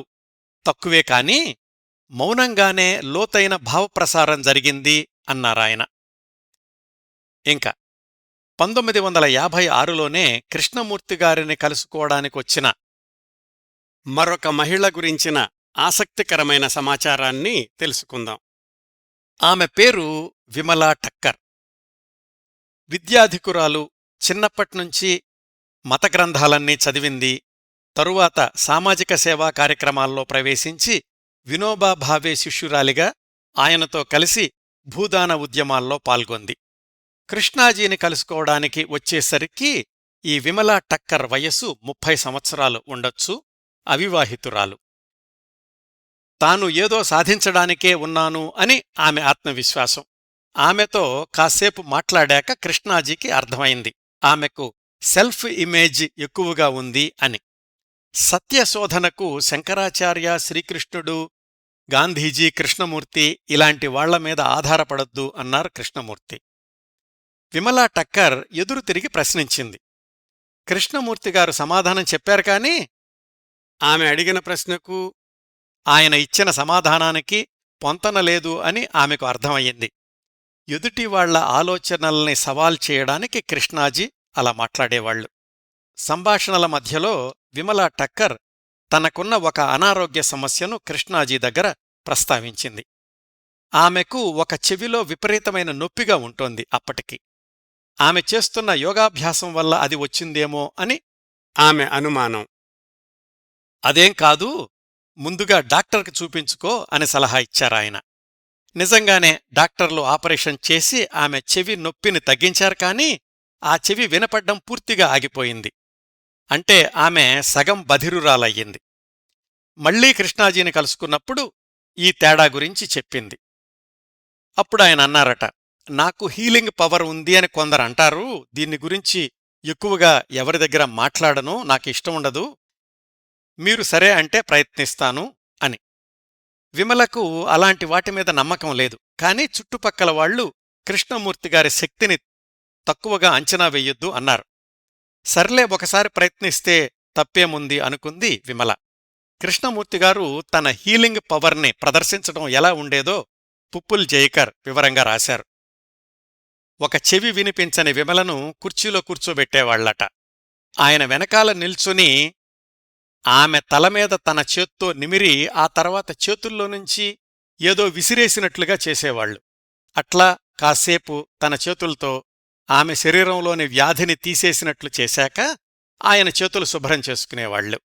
తక్కువే కాని మౌనంగానే లోతైన భావప్రసారం జరిగింది అన్నారాయన. ఇంకా 1956లోనే కృష్ణమూర్తిగారిని కలుసుకోవడానికొచ్చిన మరొక మహిళ గురించిన ఆసక్తికరమైన సమాచారాన్ని తెలుసుకుందాం. ఆమె పేరు విమలా ఠక్కర్. విద్యాధికురాలు, చిన్నప్పట్నుంచి మతగ్రంథాలన్నీ చదివింది. తరువాత సామాజిక సేవా కార్యక్రమాల్లో ప్రవేశించి వినోబా భావే శిష్యురాలిగా ఆయనతో కలిసి భూదాన ఉద్యమాల్లో పాల్గొంది. కృష్ణాజీని కలుసుకోవడానికి వచ్చేసరికి ఈ విమలా ఠక్కర్ వయస్సు 30 సంవత్సరాలు ఉండొచ్చు. అవివాహితురాలు. తాను ఏదో సాధించడానికే ఉన్నాను అని ఆమె ఆత్మవిశ్వాసం. ఆమెతో కాసేపు మాట్లాడాక కృష్ణాజీకి అర్థమైంది ఆమెకు సెల్ఫ్ ఇమేజ్ ఎక్కువగా ఉంది అని. సత్యశోధనకు శంకరాచార్య, శ్రీకృష్ణుడు, గాంధీజీ, కృష్ణమూర్తి ఇలాంటి వాళ్లమీద ఆధారపడొద్దు అన్నారు కృష్ణమూర్తి. విమలా ఠక్కర్ ఎదురు తిరిగి ప్రశ్నించింది, కృష్ణమూర్తిగారు సమాధానం చెప్పారు కాని ఆమె అడిగిన ప్రశ్నకు ఆయన ఇచ్చిన సమాధానానికి పొంతనలేదు అని ఆమెకు అర్థమయ్యింది. ఎదుటివాళ్ల ఆలోచనల్ని సవాల్ చేయడానికి కృష్ణాజీ అలా మాట్లాడేవాళ్లు. సంభాషణల మధ్యలో విమలా టక్కర్ తనకున్న ఒక అనారోగ్య సమస్యను కృష్ణాజీ దగ్గర ప్రస్తావించింది. ఆమెకు ఒక చెవిలో విపరీతమైన నొప్పిగా ఉంటోంది అప్పటికి. ఆమె చేస్తున్న యోగాభ్యాసం వల్ల అది వచ్చిందేమో అని ఆమె అనుమానం. అదేం కాదు, ముందుగా డాక్టర్కి చూపించుకో అని సలహా ఇచ్చారాయన. నిజంగానే డాక్టర్లు ఆపరేషన్ చేసి ఆమె చెవి నొప్పిని తగ్గించారు కానీ ఆ చెవి వినపడ్డం పూర్తిగా ఆగిపోయింది. అంటే ఆమె సగం బధిరురాలయ్యింది. మళ్లీ కృష్ణాజీని కలుసుకున్నప్పుడు ఈ తేడా గురించి చెప్పింది. అప్పుడాయన అన్నారట, నాకు హీలింగ్ పవర్ ఉంది అని కొందరంటారు, దీన్ని గురించి ఎక్కువగా ఎవరి దగ్గర మాట్లాడను, నాకిష్టముండదు, మీరు సరే అంటే ప్రయత్నిస్తాను అని. విమలకు అలాంటి వాటిమీద నమ్మకం లేదు. కాని చుట్టుపక్కల వాళ్లు కృష్ణమూర్తిగారి శక్తిని తక్కువగా అంచనా వెయ్యొద్దు అన్నారు. సర్లే, ఒకసారి ప్రయత్నిస్తే తప్పేముంది అనుకుంది విమల. కృష్ణమూర్తిగారు తన హీలింగ్ పవర్ని ప్రదర్శించడం ఎలా ఉండేదో పుప్పుల్ జైకర్ వివరంగా రాశారు. ఒక చెవి వినిపించని విమలను కుర్చీలో కూర్చోబెట్టేవాళ్లట. ఆయన వెనకాల నిల్చుని ఆమె తలమీద తన చేత్తో నిమిరి ఆ తర్వాత చేతుల్లోనుంచి ఏదో విసిరేసినట్లుగా చేసేవాళ్లు. అట్లా కాసేపు తన చేతులతో ఆమె శరీరంలోని వ్యాధిని తీసేసినట్లు చేశాక ఆయన చేతులు శుభ్రం చేసుకునేవాళ్లు.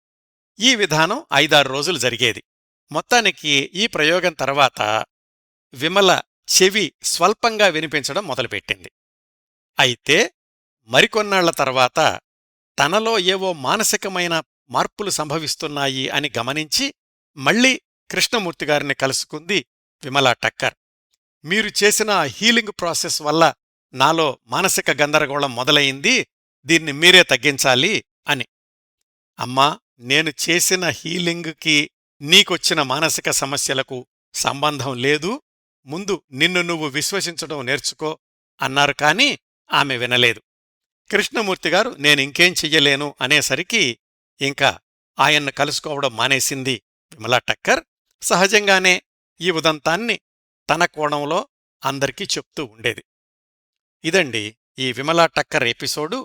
ఈ విధానం 5-6 రోజులు జరిగేది. మొత్తానికి ఈ ప్రయోగం తర్వాత విమల చెవి స్వల్పంగా వినిపించడం మొదలుపెట్టింది. అయితే మరికొన్నాళ్ల తర్వాత తనలో ఏవో మానసికమైన మార్పులు సంభవిస్తున్నాయి అని గమనించి మళ్లీ కృష్ణమూర్తిగారిని కలుసుకుంది విమలా టక్కర్. మీరు చేసిన హీలింగ్ ప్రాసెస్ వల్ల నాలో మానసిక గందరగోళం మొదలయింది, దీన్ని మీరే తగ్గించాలి అని. అమ్మా, నేను చేసిన హీలింగుకి నీకొచ్చిన మానసిక సమస్యలకు సంబంధం లేదు, ముందు నిన్ను నువ్వు విశ్వసించడం నేర్చుకో అన్నారు. కాని ఆమె వినలేదు. కృష్ణమూర్తిగారు నేనింకేం చెయ్యలేను అనేసరికి ఇంకా ఆయన్ను కలుసుకోవడం మానేసింది విమలా టక్కర్. సహజంగానే ఈ ఉదంతాన్ని తన కోణంలో అందరికీ చెప్తూ ఉండేది. ఇదండి ఈ విమలా టక్కర్ ఎపిసోడు.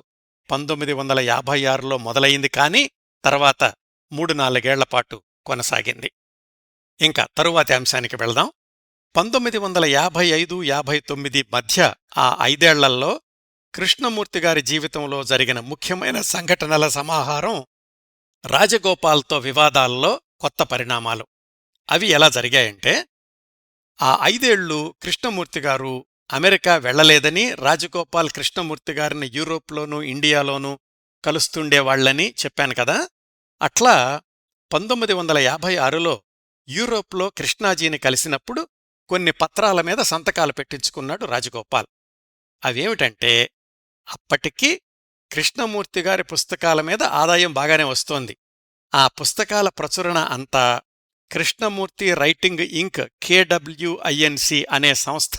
1956లో మొదలయింది కానీ తర్వాత 3-4 ఏళ్లపాటు కొనసాగింది. ఇంకా తరువాతి అంశానికి వెళదాం. 1955-59 మధ్య ఆ 5 ఏళ్లలో కృష్ణమూర్తిగారి జీవితంలో జరిగిన ముఖ్యమైన సంఘటనల సమాహారం రాజగోపాల్తో వివాదాల్లో కొత్త పరిణామాలు. అవి ఎలా జరిగాయంటే, ఆ 5 ఏళ్లు కృష్ణమూర్తిగారు అమెరికా వెళ్లలేదని, రాజగోపాల్ కృష్ణమూర్తిగారిని యూరోప్లోనూ ఇండియాలోనూ కలుస్తుండేవాళ్లని చెప్పాను కదా. అట్లా 1956లో యూరోప్లో కృష్ణాజీని కలిసినప్పుడు కొన్ని పత్రాల మీద సంతకాలు పెట్టించుకున్నాడు రాజగోపాల్. అవేమిటంటే, అప్పటికి కృష్ణమూర్తిగారి పుస్తకాల మీద ఆదాయం బాగానే వస్తోంది. ఆ పుస్తకాల ప్రచురణ అంతా కృష్ణమూర్తి రైటింగ్ ఇంక్ KWINC అనే సంస్థ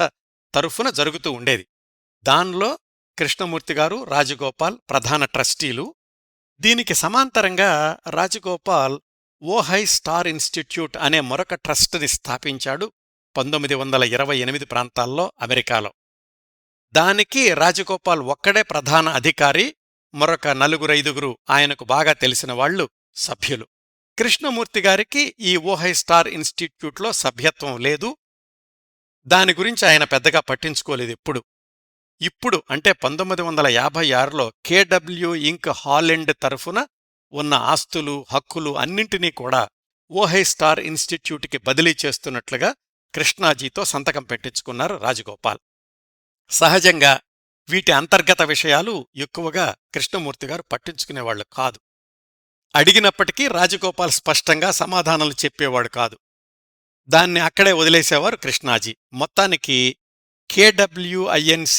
తరఫున జరుగుతూ ఉండేది. దానిలో కృష్ణమూర్తిగారు, రాజగోపాల్ ప్రధాన ట్రస్టీలు. దీనికి సమాంతరంగా రాజగోపాల్ ఓహై స్టార్ ఇన్స్టిట్యూట్ అనే మరొక ట్రస్టుని స్థాపించాడు 1928 ప్రాంతాల్లో అమెరికాలో. దానికి రాజగోపాల్ ఒక్కడే ప్రధాన అధికారి, మరొక 4-5 ఆయనకు బాగా తెలిసిన వాళ్లు సభ్యులు. కృష్ణమూర్తిగారికి ఈ ఓహై స్టార్ ఇన్స్టిట్యూట్లో సభ్యత్వం లేదు. దాని గురించి ఆయన పెద్దగా పట్టించుకోలేదు ఎప్పుడు. ఇప్పుడు అంటే 1956లో KW ఇంక్ హాలెండ్ తరఫున ఉన్న ఆస్తులు, హక్కులు అన్నింటినీ కూడా ఓహై స్టార్ ఇన్స్టిట్యూట్కి బదిలీ చేస్తున్నట్లుగా కృష్ణాజీతో సంతకం పెట్టించుకున్నారు రాజగోపాల్. సహజంగా వీటి అంతర్గత విషయాలు ఎక్కువగా కృష్ణమూర్తిగారు పట్టించుకునేవాళ్లు కాదు. అడిగినప్పటికీ రాజగోపాల్ స్పష్టంగా సమాధానాలు చెప్పేవాడు కాదు. దాన్ని అక్కడే వదిలేసేవారు కృష్ణాజీ. మొత్తానికి KWINC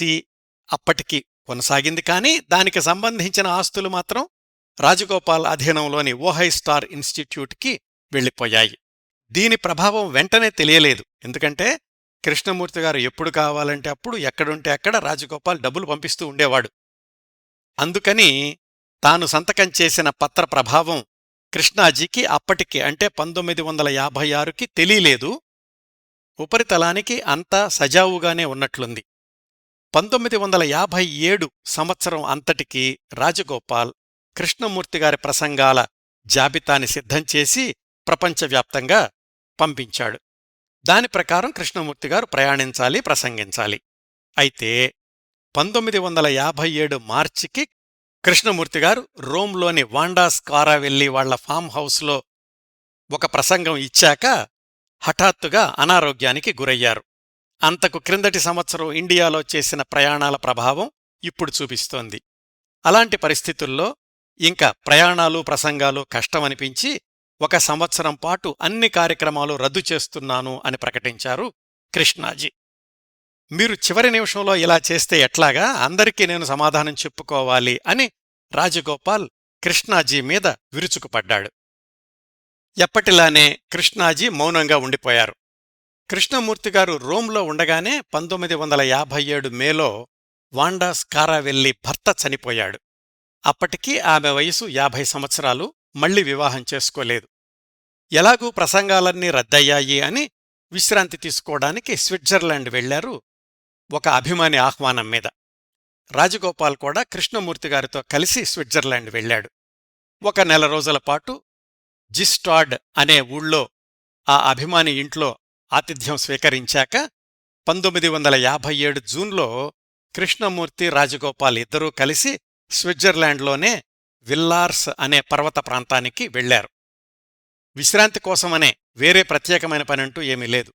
అప్పటికి కొనసాగింది కానీ దానికి సంబంధించిన ఆస్తులు మాత్రం రాజగోపాల్ అధీనంలోని ఓహై స్టార్ ఇన్స్టిట్యూట్కి వెళ్ళిపోయాయి. దీని ప్రభావం వెంటనే తెలియలేదు. ఎందుకంటే కృష్ణమూర్తిగారు ఎప్పుడు కావాలంటే అప్పుడు, ఎక్కడుంటే అక్కడ రాజగోపాల్ డబ్బులు పంపిస్తూ ఉండేవాడు. అందుకని తాను సంతకం చేసిన పత్ర ప్రభావం కృష్ణాజీకి అప్పటికి అంటే 1956కి తెలీలేదు. ఉపరితలానికి అంతా సజావుగానే ఉన్నట్లుంది. 1957 సంవత్సరం అంతటికీ రాజగోపాల్ కృష్ణమూర్తిగారి ప్రసంగాల జాబితాని సిద్ధంచేసి ప్రపంచవ్యాప్తంగా పంపించాడు. దాని ప్రకారం కృష్ణమూర్తిగారు ప్రయాణించాలి, ప్రసంగించాలి. అయితే 1957 మార్చికి కృష్ణమూర్తిగారు రోమ్లోని వాండా స్కారావెల్లి వాళ్ల ఫామ్ హౌస్లో ఒక ప్రసంగం ఇచ్చాక హఠాత్తుగా అనారోగ్యానికి గురయ్యారు. అంతకు క్రిందటి సంవత్సరం ఇండియాలో చేసిన ప్రయాణాల ప్రభావం ఇప్పుడు చూపిస్తోంది. అలాంటి పరిస్థితుల్లో ఇంక ప్రయాణాలు ప్రసంగాలు కష్టమనిపించి 1 సంవత్సరం పాటు అన్ని కార్యక్రమాలు రద్దు చేస్తున్నాను అని ప్రకటించారు కృష్ణాజీ. మీరు చివరి నిమిషంలో ఇలా చేస్తే ఎట్లాగా, అందరికీ నేను సమాధానం చెప్పుకోవాలి అని రాజగోపాల్ కృష్ణాజీ మీద విరుచుకుపడ్డాడు. ఎప్పటిలానే కృష్ణాజీ మౌనంగా ఉండిపోయారు. కృష్ణమూర్తిగారు రోమ్లో ఉండగానే 1957 మేలో వాండా స్కారావెల్లి భర్త చనిపోయాడు. అప్పటికీ ఆమె వయసు 50 సంవత్సరాలు, మళ్లీ వివాహం చేసుకోలేదు. ఎలాగూ ప్రసంగాలన్నీ రద్దయ్యాయి అని విశ్రాంతి తీసుకోవడానికి స్విట్జర్లాండ్ వెళ్లారు ఒక అభిమాని ఆహ్వానం మీద. రాజగోపాల్ కూడా కృష్ణమూర్తిగారితో కలిసి స్విట్జర్లాండ్ వెళ్లాడు. 1 నెల రోజుల పాటు జిస్టాడ్ అనే ఊళ్ళో ఆ అభిమాని ఇంట్లో ఆతిథ్యం స్వీకరించాక 1957 జూన్లో కృష్ణమూర్తి, రాజగోపాల్ ఇద్దరూ కలిసి స్విట్జర్లాండ్లోనే విల్లార్స్ అనే పర్వత ప్రాంతానికి వెళ్లారు. విశ్రాంతి కోసమనే, వేరే ప్రత్యేకమైన పనంటూ ఏమీ లేదు.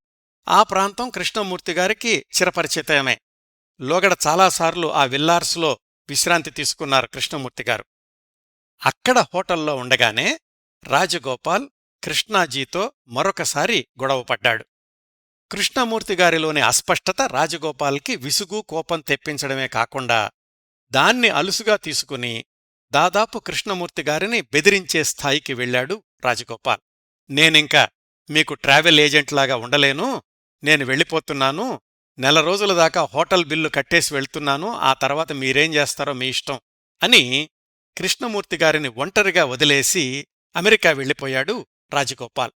ఆ ప్రాంతం కృష్ణమూర్తిగారికి చిరపరిచితమే. లోగడ చాలాసార్లు ఆ విల్లార్స్లో విశ్రాంతి తీసుకున్నారు కృష్ణమూర్తిగారు. అక్కడ హోటల్లో ఉండగానే రాజగోపాల్ కృష్ణాజీతో మరొకసారి గొడవపడ్డాడు. కృష్ణమూర్తిగారిలోని అస్పష్టత రాజగోపాల్కి విసుగు, కోపం తెప్పించడమే కాకుండా దాన్ని అలుసుగా తీసుకుని దాదాపు కృష్ణమూర్తిగారిని బెదిరించే స్థాయికి వెళ్లాడు రాజగోపాల్. నేనింక మీకు ట్రావెల్ ఏజెంట్లాగా ఉండలేను, నేను వెళ్ళిపోతున్నాను, 1 నెల రోజుల దాకా హోటల్ బిల్లు కట్టేసి వెళ్తున్నాను, ఆ తర్వాత మీరేం చేస్తారో మీ ఇష్టం అని కృష్ణమూర్తిగారిని ఒంటరిగా వదిలేసి అమెరికా వెళ్ళిపోయాడు రాజగోపాల్.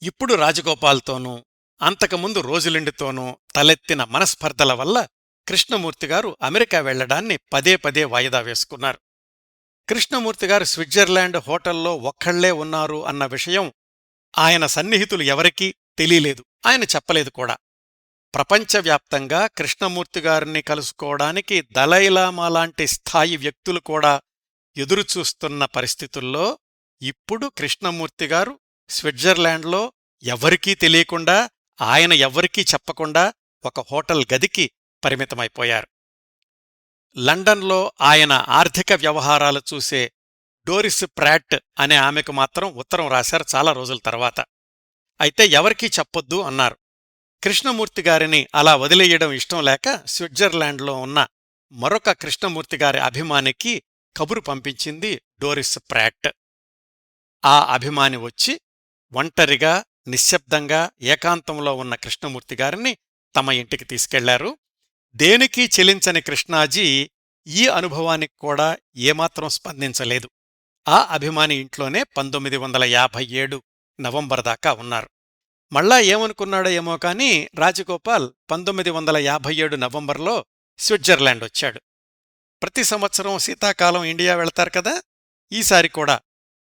ఇప్పుడు రాజగోపాల్తోనూ అంతకుముందు రోజులిండితోనూ తలెత్తిన మనస్పర్ధల వల్ల కృష్ణమూర్తిగారు అమెరికా వెళ్లడాన్ని పదే పదే వాయిదా వేసుకున్నారు. కృష్ణమూర్తిగారు స్విట్జర్లాండ్ హోటల్లో ఒక్కళ్లే ఉన్నారు అన్న విషయం ఆయన సన్నిహితులు ఎవరికీ తెలీలేదు, ఆయన చెప్పలేదు కూడా. ప్రపంచవ్యాప్తంగా కృష్ణమూర్తిగారిని కలుసుకోవడానికి దలైలామాలాంటి స్థాయి వ్యక్తులు కూడా ఎదురుచూస్తున్న పరిస్థితుల్లో ఇప్పుడు కృష్ణమూర్తిగారు స్విట్జర్లాండ్లో ఎవరికీ తెలియకుండా, ఆయన ఎవ్వరికీ చెప్పకుండా ఒక హోటల్ గదికి పరిమితమైపోయారు. లండన్లో ఆయన ఆర్థిక వ్యవహారాలు చూసే డోరిస్ ప్రాట్ అనే ఆమెకు మాత్రం ఉత్తరం రాశారు చాలా రోజుల తర్వాత. అయితే ఎవరికీ చెప్పొద్దు అన్నారు. కృష్ణమూర్తిగారిని అలా వదిలేయడం ఇష్టం లేక స్విట్జర్లాండ్లో ఉన్న మరొక కృష్ణమూర్తిగారి అభిమానికి కబురు పంపించింది డోరిస్ ప్రాట్. ఆ అభిమాని వచ్చి ఒంటరిగా, నిశ్శబ్దంగా, ఏకాంతంలో ఉన్న కృష్ణమూర్తిగారిని తమ ఇంటికి తీసుకెళ్లారు. దేనికీ చెలించని కృష్ణాజీ ఈ అనుభవానికి కూడా ఏమాత్రం స్పందించలేదు. ఆ అభిమాని ఇంట్లోనే 1957 నవంబర్ దాకా ఉన్నారు. మళ్ళా ఏమనుకున్నాడో ఏమో కాని రాజగోపాల్ 1957 నవంబర్లో స్విట్జర్లాండ్ వచ్చాడు. ప్రతి సంవత్సరం శీతాకాలం ఇండియా వెళతారు కదా, ఈసారి కూడా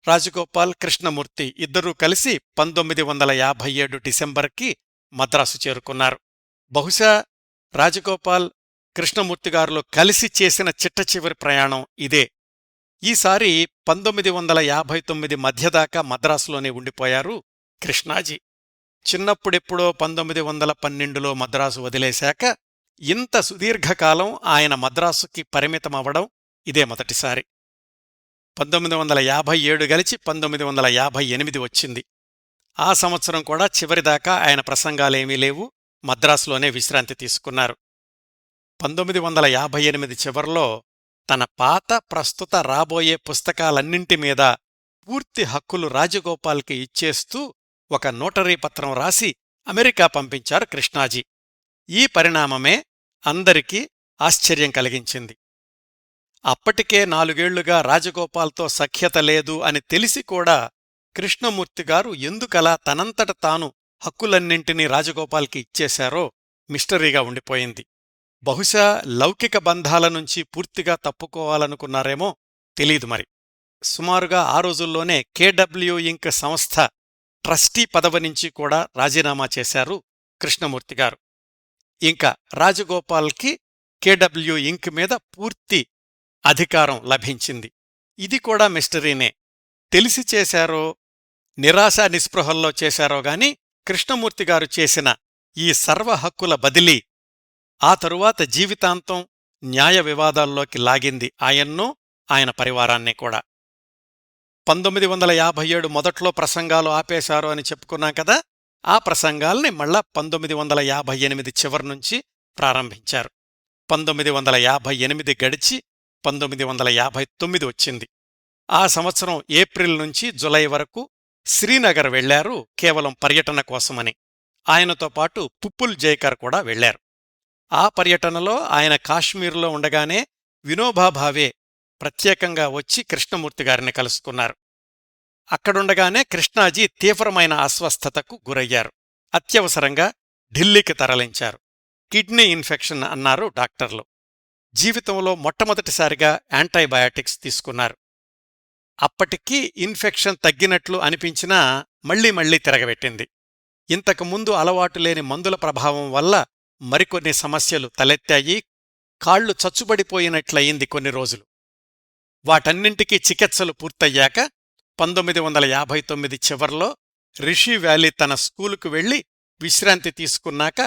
రాజగోపాల్, కృష్ణమూర్తి ఇద్దరూ కలిసి 1957 డిసెంబర్కి మద్రాసు చేరుకున్నారు. బహుశా రాజగోపాల్, కృష్ణమూర్తిగారులు కలిసి చేసిన చిట్టచివరి ప్రయాణం ఇదే. ఈసారి 1959 మధ్యదాకా మద్రాసులోనే ఉండిపోయారు కృష్ణాజీ. చిన్నప్పుడెప్పుడో 1912లో మద్రాసు వదిలేశాక ఇంత సుదీర్ఘకాలం ఆయన మద్రాసుకి పరిమితమవ్వడం ఇదే మొదటిసారి. 1957 గలిచి 1958 వచ్చింది. ఆ సంవత్సరం కూడా చివరిదాకా ఆయన ప్రసంగాలేమీ లేవు, మద్రాసులోనే విశ్రాంతి తీసుకున్నారు. 1958 చివర్లో తన పాత, ప్రస్తుత, రాబోయే పుస్తకాలన్నింటి మీద పూర్తి హక్కులు రాజగోపాల్కి ఇచ్చేస్తూ ఒక నోటరీ పత్రం రాసి అమెరికా పంపించారు కృష్ణాజీ. ఈ పరిణామమే అందరికీ ఆశ్చర్యం కలిగించింది. అప్పటికే 4 ఏళ్లుగా రాజగోపాల్తో సఖ్యత లేదు అని తెలిసి కూడా కృష్ణమూర్తిగారు ఎందుకలా తనంతట తాను హక్కులన్నింటినీ రాజగోపాల్కి ఇచ్చేశారో మిస్టరీగా ఉండిపోయింది. బహుశా లౌకిక బంధాల నుంచి పూర్తిగా తప్పుకోవాలనుకున్నారేమో తెలీదు మరి. సుమారుగా ఆ రోజుల్లోనే కేడబ్ల్యూ ఇంక్ సంస్థ ట్రస్టీ పదవి నుంచి కూడా రాజీనామా చేశారు కృష్ణమూర్తిగారు. ఇంకా రాజగోపాల్కి కేడబ్ల్యూ ఇంక్ మీద పూర్తి అధికారం లభించింది. ఇది కూడా మిస్టరీనే. తెలిసి చేశారో నిరాశా నిస్పృహల్లో చేశారో గాని కృష్ణమూర్తిగారు చేసిన ఈ సర్వ హక్కుల బదిలీ ఆ తరువాత జీవితాంతం న్యాయ వివాదాల్లోకి లాగింది ఆయన్నో ఆయన పరివారాన్ని కూడా. 1957 మొదట్లో ప్రసంగాలు ఆపేశారు అని చెప్పుకున్నాం కదా, ఆ ప్రసంగాల్ని మళ్ళా 1958 చివరినుంచి ప్రారంభించారు. 1958 గడిచి 1959 వచ్చింది. ఆ సంవత్సరం ఏప్రిల్ నుంచి జులై వరకు శ్రీనగర్ వెళ్లారు కేవలం పర్యటన కోసమని. ఆయనతో పాటు పుప్పుల్ జైకర్ కూడా వెళ్లారు. ఆ పర్యటనలో ఆయన కాశ్మీర్లో ఉండగానే వినోబా భావే ప్రత్యేకంగా వచ్చి కృష్ణమూర్తిగారిని కలుసుకున్నారు. అక్కడుండగానే కృష్ణాజీ తీవ్రమైన అస్వస్థతకు గురయ్యారు. అత్యవసరంగా ఢిల్లీకి తరలించారు. కిడ్నీ ఇన్ఫెక్షన్ అన్నారు డాక్టర్లు. జీవితంలో మొట్టమొదటిసారిగా యాంటీబయాటిక్స్ తీసుకున్నారు. అప్పటికీ ఇన్ఫెక్షన్ తగ్గినట్లు అనిపించినా మళ్లీ తిరగబెట్టింది. ఇంతకుముందు అలవాటులేని మందుల ప్రభావం వల్ల మరికొన్ని సమస్యలు తలెత్తాయి. కాళ్లు చచ్చుబడిపోయినట్లయింది కొన్ని రోజులు. వాటన్నింటికీ చికిత్సలు పూర్తయ్యాక 1959 చివర్లో రిషి వ్యాలీ తన స్కూలుకు వెళ్లి విశ్రాంతి తీసుకున్నాక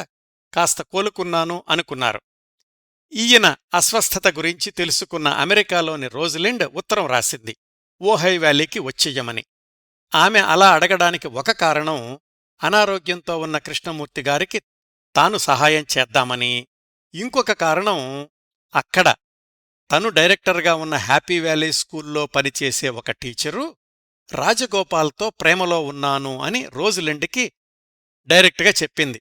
కాస్త కోలుకున్నాను అనుకున్నారు. ఈయన అస్వస్థత గురించి తెలుసుకున్న అమెరికాలోని రోజ్లిండ్ ఉత్తరం రాసింది ఓహై వ్యాలీకి వచ్చెయ్యమని. ఆమె అలా అడగడానికి ఒక కారణం అనారోగ్యంతో ఉన్న కృష్ణమూర్తిగారికి తాను సహాయం చేద్దామని, ఇంకొక కారణం అక్కడ తను డైరెక్టర్గా ఉన్న హ్యాపీ వ్యాలీ స్కూల్లో పనిచేసే ఒక టీచరు రాజగోపాల్తో ప్రేమలో ఉన్నాను అని రోజ్లిండ్కి డైరెక్ట్గా చెప్పింది.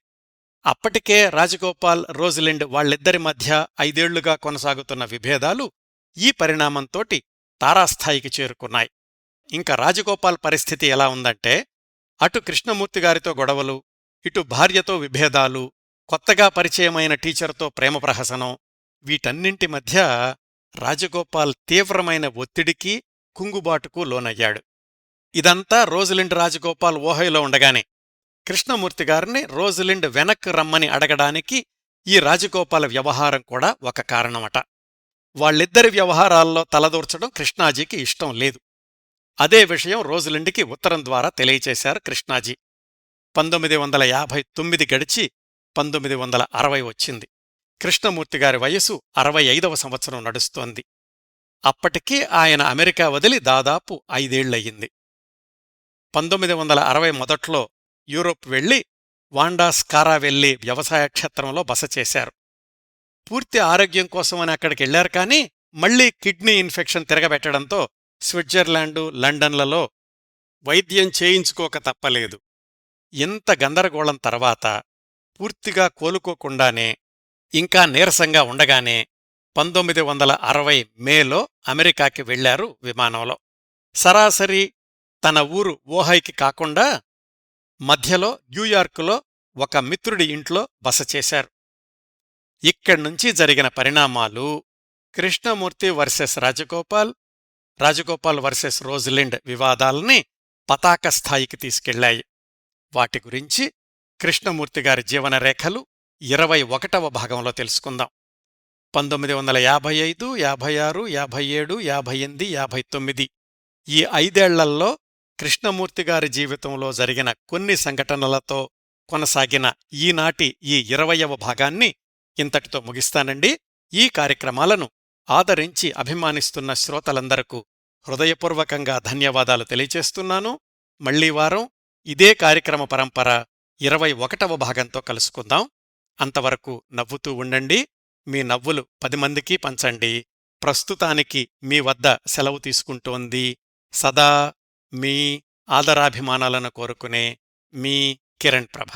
అప్పటికే రాజగోపాల్ రోజ్లిండ్ వాళ్ళిద్దరి మధ్య 5 ఏళ్లుగా కొనసాగుతున్న విభేదాలు ఈ పరిణామంతోటి తారాస్థాయికి చేరుకున్నాయి. ఇంకా రాజగోపాల్ పరిస్థితి ఎలా ఉందంటే, అటు కృష్ణమూర్తిగారితో గొడవలు, ఇటు భార్యతో విభేదాలు, కొత్తగా పరిచయమైన టీచర్తో ప్రేమ ప్రహసనం, వీటన్నింటి మధ్య రాజగోపాల్ తీవ్రమైన ఒత్తిడికి కుంగుబాటుకు లోనయ్యాడు. ఇదంతా రోజ్లిండ్ రాజగోపాల్ ఓహైలో ఉండగానే కృష్ణమూర్తిగారిని రోజ్లిండ్ వెనక్కు రమ్మని అడగడానికి ఈ రాజగోపాల్ వ్యవహారం కూడా ఒక కారణమట. వాళ్ళిద్దరి వ్యవహారాల్లో తలదూర్చడం కృష్ణాజీకి ఇష్టం లేదు. అదే విషయం రోజ్లిండ్కి ఉత్తరం ద్వారా తెలియచేశారు కృష్ణాజీ. 1959 గడిచి 1960 వచ్చింది. కృష్ణమూర్తిగారి వయసు 65వ సంవత్సరం నడుస్తోంది. అప్పటికీ ఆయన అమెరికా వదిలి దాదాపు 5 ఏళ్లయ్యింది. 1960 మొదట్లో యూరోప్ వెళ్లి వాండా స్కారావెల్లి వ్యవసాయ క్షేత్రంలో బస చేశారు. పూర్తి ఆరోగ్యం కోసమని అక్కడికెళ్లారు కానీ మళ్లీ కిడ్నీ ఇన్ఫెక్షన్ తిరగబెట్టడంతో స్విట్జర్లాండు, లండన్లలో వైద్యం చేయించుకోక తప్పలేదు. ఇంత గందరగోళం తర్వాత పూర్తిగా కోలుకోకుండానే ఇంకా నీరసంగా ఉండగానే 1960 మేలో అమెరికాకి వెళ్లారు విమానంలో. సరాసరి తన ఊరు ఓహైకి కాకుండా మధ్యలో న్యూయార్కులో ఒక మిత్రుడి ఇంట్లో బస చేశారు. ఇక్కడ్నుంచి జరిగిన పరిణామాలు Krishnamurti versus Rajagopal, Rajagopal versus Rosalind వివాదాల్ని పతాకస్థాయికి తీసుకెళ్లాయి. వాటి గురించి కృష్ణమూర్తిగారి జీవనరేఖలు 21వ భాగంలో తెలుసుకుందాం. 1955, 56, 57, 58, 59 ఈ 5 ఏళ్లల్లో కృష్ణమూర్తిగారి జీవితంలో జరిగిన కొన్ని సంఘటనలతో కొనసాగిన ఈనాటి ఈ 20వ భాగాన్ని ఇంతటితో ముగిస్తానండి. ఈ కార్యక్రమాలను ఆదరించి అభిమానిస్తున్న శ్రోతలందరకు హృదయపూర్వకంగా ధన్యవాదాలు తెలియచేస్తున్నాను. మళ్లీ వారం ఇదే కార్యక్రమ పరంపర 21వ భాగంతో కలుసుకుందాం. అంతవరకు నవ్వుతూ ఉండండి. మీ నవ్వులు 10 మందికి పంచండి. ప్రస్తుతానికి మీ వద్ద సెలవు తీసుకుంటోంది సదా మీ ఆదరాభిమానాలను కోరుకునే మీ కిరణ్ ప్రభ.